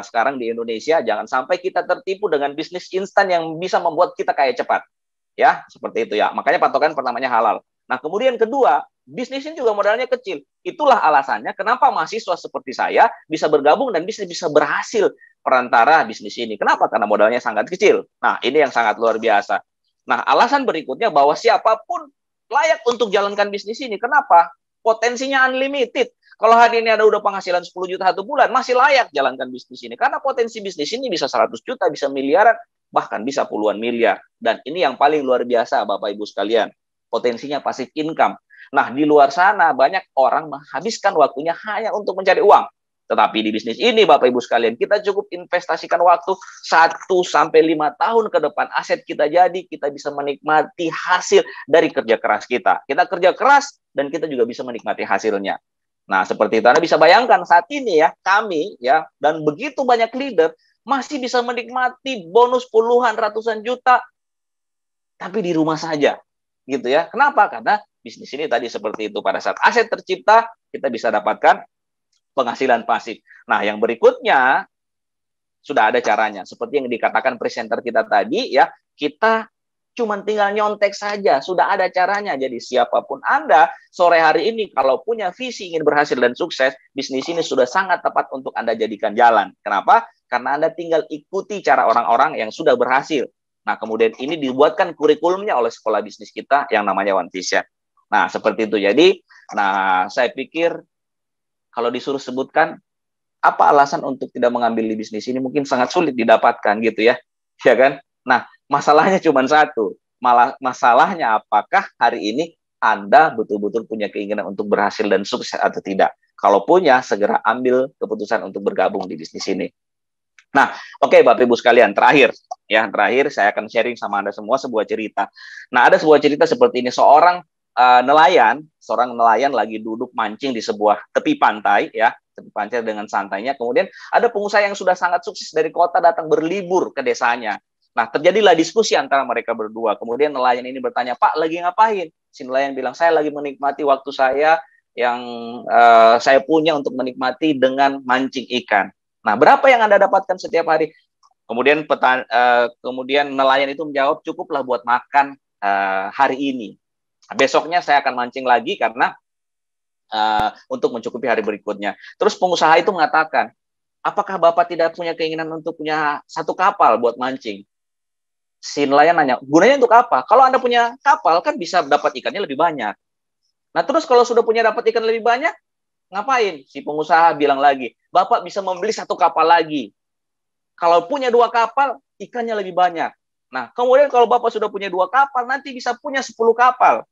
Sekarang di Indonesia, jangan sampai kita tertipu dengan bisnis instan yang bisa membuat kita kaya cepat. Ya, seperti itu ya. Makanya patokan pertamanya halal. Nah, kemudian kedua, bisnis ini juga modalnya kecil. Itulah alasannya kenapa mahasiswa seperti saya bisa bergabung dan bisa berhasil perantara bisnis ini. Kenapa? Karena modalnya sangat kecil. Nah, ini yang sangat luar biasa. Nah, alasan berikutnya bahwa siapapun layak untuk jalankan bisnis ini. Kenapa? Potensinya unlimited. Kalau hari ini ada udah penghasilan 10 juta 1 bulan, masih layak jalankan bisnis ini. Karena potensi bisnis ini bisa 100 juta, bisa miliaran, bahkan bisa puluhan miliar. Dan ini yang paling luar biasa, Bapak Ibu sekalian. Potensinya passive income. Nah, di luar sana banyak orang menghabiskan waktunya hanya untuk mencari uang. Tetapi di bisnis ini, Bapak Ibu sekalian, kita cukup investasikan waktu 1 sampai 5 tahun ke depan. Aset kita jadi, kita bisa menikmati hasil dari kerja keras kita. Kita kerja keras dan kita juga bisa menikmati hasilnya. Nah, seperti itu Anda bisa bayangkan saat ini ya, kami ya, dan begitu banyak leader masih bisa menikmati bonus puluhan ratusan juta tapi di rumah saja. Gitu ya. Kenapa? Karena bisnis ini tadi seperti itu, pada saat aset tercipta kita bisa dapatkan penghasilan pasif. Nah, yang berikutnya sudah ada caranya. Seperti yang dikatakan presenter kita tadi ya, kita cuma tinggal nyontek saja, sudah ada caranya. Jadi siapapun Anda sore hari ini kalau punya visi ingin berhasil dan sukses, bisnis ini sudah sangat tepat untuk Anda jadikan jalan. Kenapa? Karena Anda tinggal ikuti cara orang-orang yang sudah berhasil. Nah, kemudian ini dibuatkan kurikulumnya oleh sekolah bisnis kita yang namanya One Vision. Nah, seperti itu. Jadi, saya pikir kalau disuruh sebutkan apa alasan untuk tidak mengambil di bisnis ini mungkin sangat sulit didapatkan gitu ya. Ya kan? Nah, masalahnya cuma satu. Masalahnya apakah hari ini Anda betul-betul punya keinginan untuk berhasil dan sukses atau tidak? Kalau punya, segera ambil keputusan untuk bergabung di bisnis ini. Nah, oke, Bapak Ibu sekalian, terakhir saya akan sharing sama Anda semua sebuah cerita. Nah, ada sebuah cerita seperti ini, seorang nelayan lagi duduk mancing di sebuah tepi pantai ya, tepi pantai dengan santainya. Kemudian ada pengusaha yang sudah sangat sukses dari kota datang berlibur ke desanya. Nah, terjadilah diskusi antara mereka berdua. Kemudian nelayan ini bertanya, "Pak, lagi ngapain?" Si nelayan bilang, "Saya lagi menikmati waktu saya yang saya punya untuk menikmati dengan mancing ikan." Nah, berapa yang Anda dapatkan setiap hari? Kemudian nelayan itu menjawab, "Cukuplah buat makan hari ini. Besoknya saya akan mancing lagi karena untuk mencukupi hari berikutnya." Terus pengusaha itu mengatakan, "Apakah Bapak tidak punya keinginan untuk punya 1 kapal buat mancing?" Si nelayan nanya, "Gunanya untuk apa? Kalau Anda punya kapal kan bisa dapat ikannya lebih banyak." Nah, terus kalau sudah punya dapat ikan lebih banyak, ngapain? Si pengusaha bilang lagi, "Bapak bisa membeli 1 kapal lagi. Kalau punya 2 kapal, ikannya lebih banyak. Nah, kemudian kalau Bapak sudah punya 2 kapal, nanti bisa punya 10 kapal.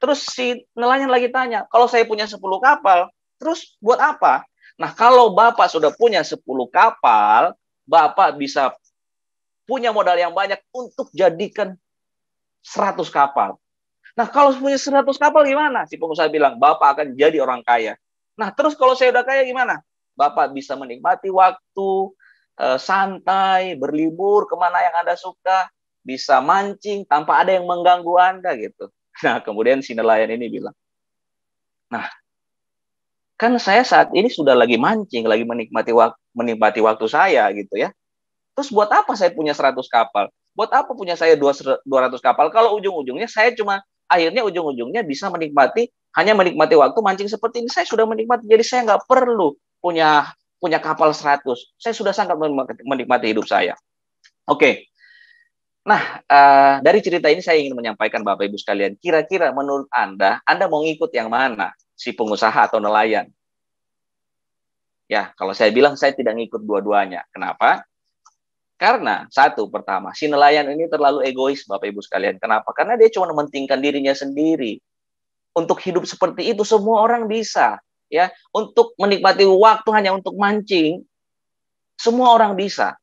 Terus si nelayan lagi tanya, "Kalau saya punya 10 kapal, terus buat apa?" Nah, kalau Bapak sudah punya 10 kapal, Bapak bisa punya modal yang banyak untuk jadikan 100 kapal. Nah, kalau punya 100 kapal gimana? Si pengusaha bilang, Bapak akan jadi orang kaya. Nah, terus kalau saya udah kaya gimana? Bapak bisa menikmati waktu, santai, berlibur kemana yang Anda suka, bisa mancing tanpa ada yang mengganggu Anda gitu. Nah, kemudian si nelayan ini bilang, nah, kan saya saat ini sudah lagi mancing, lagi menikmati waktu saya gitu ya. Terus buat apa saya punya 100 kapal? Buat apa punya saya 200 kapal? Kalau ujung-ujungnya saya akhirnya ujung-ujungnya bisa hanya menikmati waktu mancing seperti ini. Saya sudah menikmati, jadi saya nggak perlu punya kapal 100. Saya sudah sangat menikmati hidup saya. Oke. Nah, dari cerita ini saya ingin menyampaikan Bapak Ibu sekalian, kira-kira menurut Anda mau ngikut yang mana? Si pengusaha atau nelayan? Ya, kalau saya bilang saya tidak ngikut dua-duanya. Kenapa? Karena pertama, si nelayan ini terlalu egois Bapak Ibu sekalian. Kenapa? Karena dia cuma mementingkan dirinya sendiri. Untuk hidup seperti itu semua orang bisa, ya. Untuk menikmati waktu hanya untuk mancing, semua orang bisa.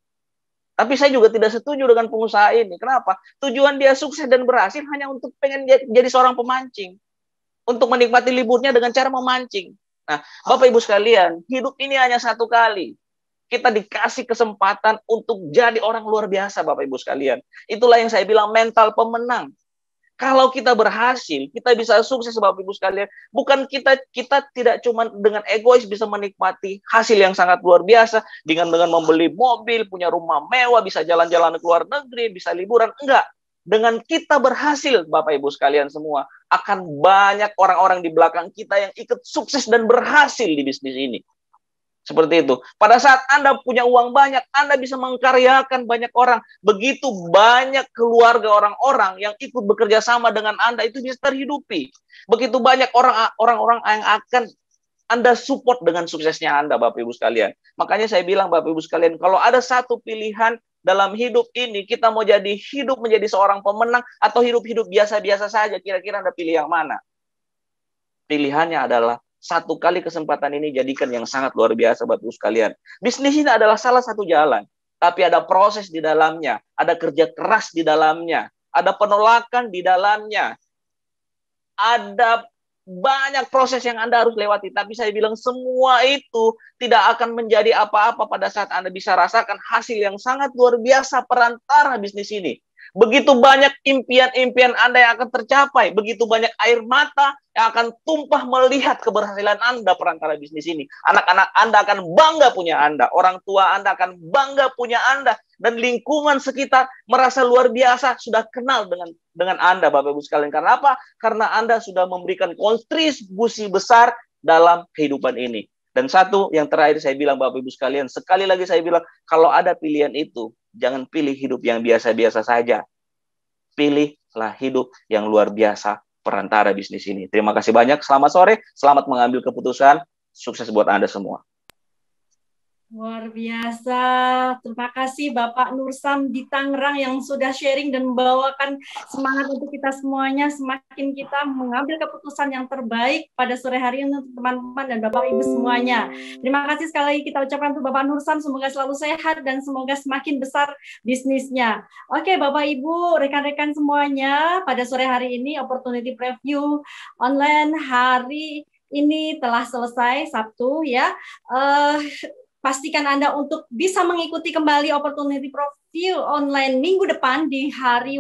Tapi saya juga tidak setuju dengan pengusaha ini. Kenapa? Tujuan dia sukses dan berhasil hanya untuk pengen jadi seorang pemancing. Untuk menikmati liburnya dengan cara memancing. Nah, Bapak Ibu sekalian, hidup ini hanya satu kali. Kita dikasih kesempatan untuk jadi orang luar biasa, Bapak Ibu sekalian. Itulah yang saya bilang mental pemenang. Kalau kita berhasil, kita bisa sukses, Bapak Ibu sekalian. Bukan kita tidak cuma dengan egois bisa menikmati hasil yang sangat luar biasa dengan membeli mobil, punya rumah mewah, bisa jalan-jalan ke luar negeri, bisa liburan. Enggak. Dengan kita berhasil, Bapak Ibu sekalian semua, akan banyak orang-orang di belakang kita yang ikut sukses dan berhasil di bisnis ini. Seperti itu. Pada saat Anda punya uang banyak, Anda bisa mengkaryakan banyak orang. Begitu banyak keluarga orang-orang yang ikut bekerja sama dengan Anda, itu bisa terhidupi. Begitu banyak orang-orang yang akan Anda support dengan suksesnya Anda, Bapak Ibu sekalian. Makanya saya bilang, Bapak Ibu sekalian, kalau ada satu pilihan dalam hidup ini, kita mau hidup menjadi seorang pemenang atau hidup biasa-biasa saja, kira-kira Anda pilih yang mana? Pilihannya adalah satu kali kesempatan ini jadikan yang sangat luar biasa Bapak Ibu sekalian. Bisnis ini adalah salah satu jalan, tapi ada proses di dalamnya, ada kerja keras di dalamnya, ada penolakan di dalamnya, ada banyak proses yang Anda harus lewati. Tapi saya bilang semua itu tidak akan menjadi apa-apa pada saat Anda bisa rasakan hasil yang sangat luar biasa perantara bisnis ini. Begitu banyak impian-impian Anda yang akan tercapai, begitu banyak air mata yang akan tumpah melihat keberhasilan Anda perantara bisnis ini. Anak-anak Anda akan bangga punya Anda, orang tua Anda akan bangga punya Anda, dan lingkungan sekitar merasa luar biasa sudah kenal dengan Anda, Bapak Ibu sekalian. Karena apa? Karena Anda sudah memberikan kontribusi besar dalam kehidupan ini. Dan satu yang terakhir saya bilang, Bapak Ibu sekalian, sekali lagi saya bilang, kalau ada pilihan itu, jangan pilih hidup yang biasa-biasa saja. Pilihlah hidup yang luar biasa perantara bisnis ini. Terima kasih banyak. Selamat sore. Selamat mengambil keputusan. Sukses buat Anda semua. Luar biasa. Terima kasih Bapak Nursam di Tangerang yang sudah sharing dan membawakan semangat untuk kita semuanya. Semakin kita mengambil keputusan yang terbaik pada sore hari ini untuk teman-teman dan Bapak Ibu semuanya. Terima kasih sekali lagi kita ucapkan untuk Bapak Nursam. Semoga selalu sehat dan semoga semakin besar bisnisnya. Oke Bapak Ibu, rekan-rekan semuanya, pada sore hari ini Opportunity Preview online hari ini telah selesai, Sabtu ya. Pastikan Anda untuk bisa mengikuti kembali Opportunity Preview online minggu depan di hari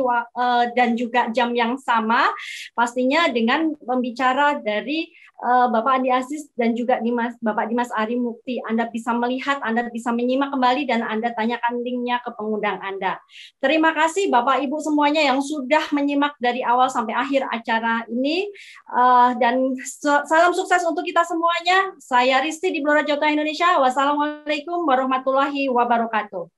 dan juga jam yang sama, pastinya dengan pembicara dari Bapak Andi Aziz dan juga Bapak Dimas Ari Mukti. Anda bisa melihat, Anda bisa menyimak kembali, dan Anda tanyakan linknya ke pengundang Anda. Terima kasih Bapak Ibu semuanya yang sudah menyimak dari awal sampai akhir acara ini, dan salam sukses untuk kita semuanya. Saya Risti di Blora Jawa Tengah Indonesia. Wassalamualaikum warahmatullahi wabarakatuh.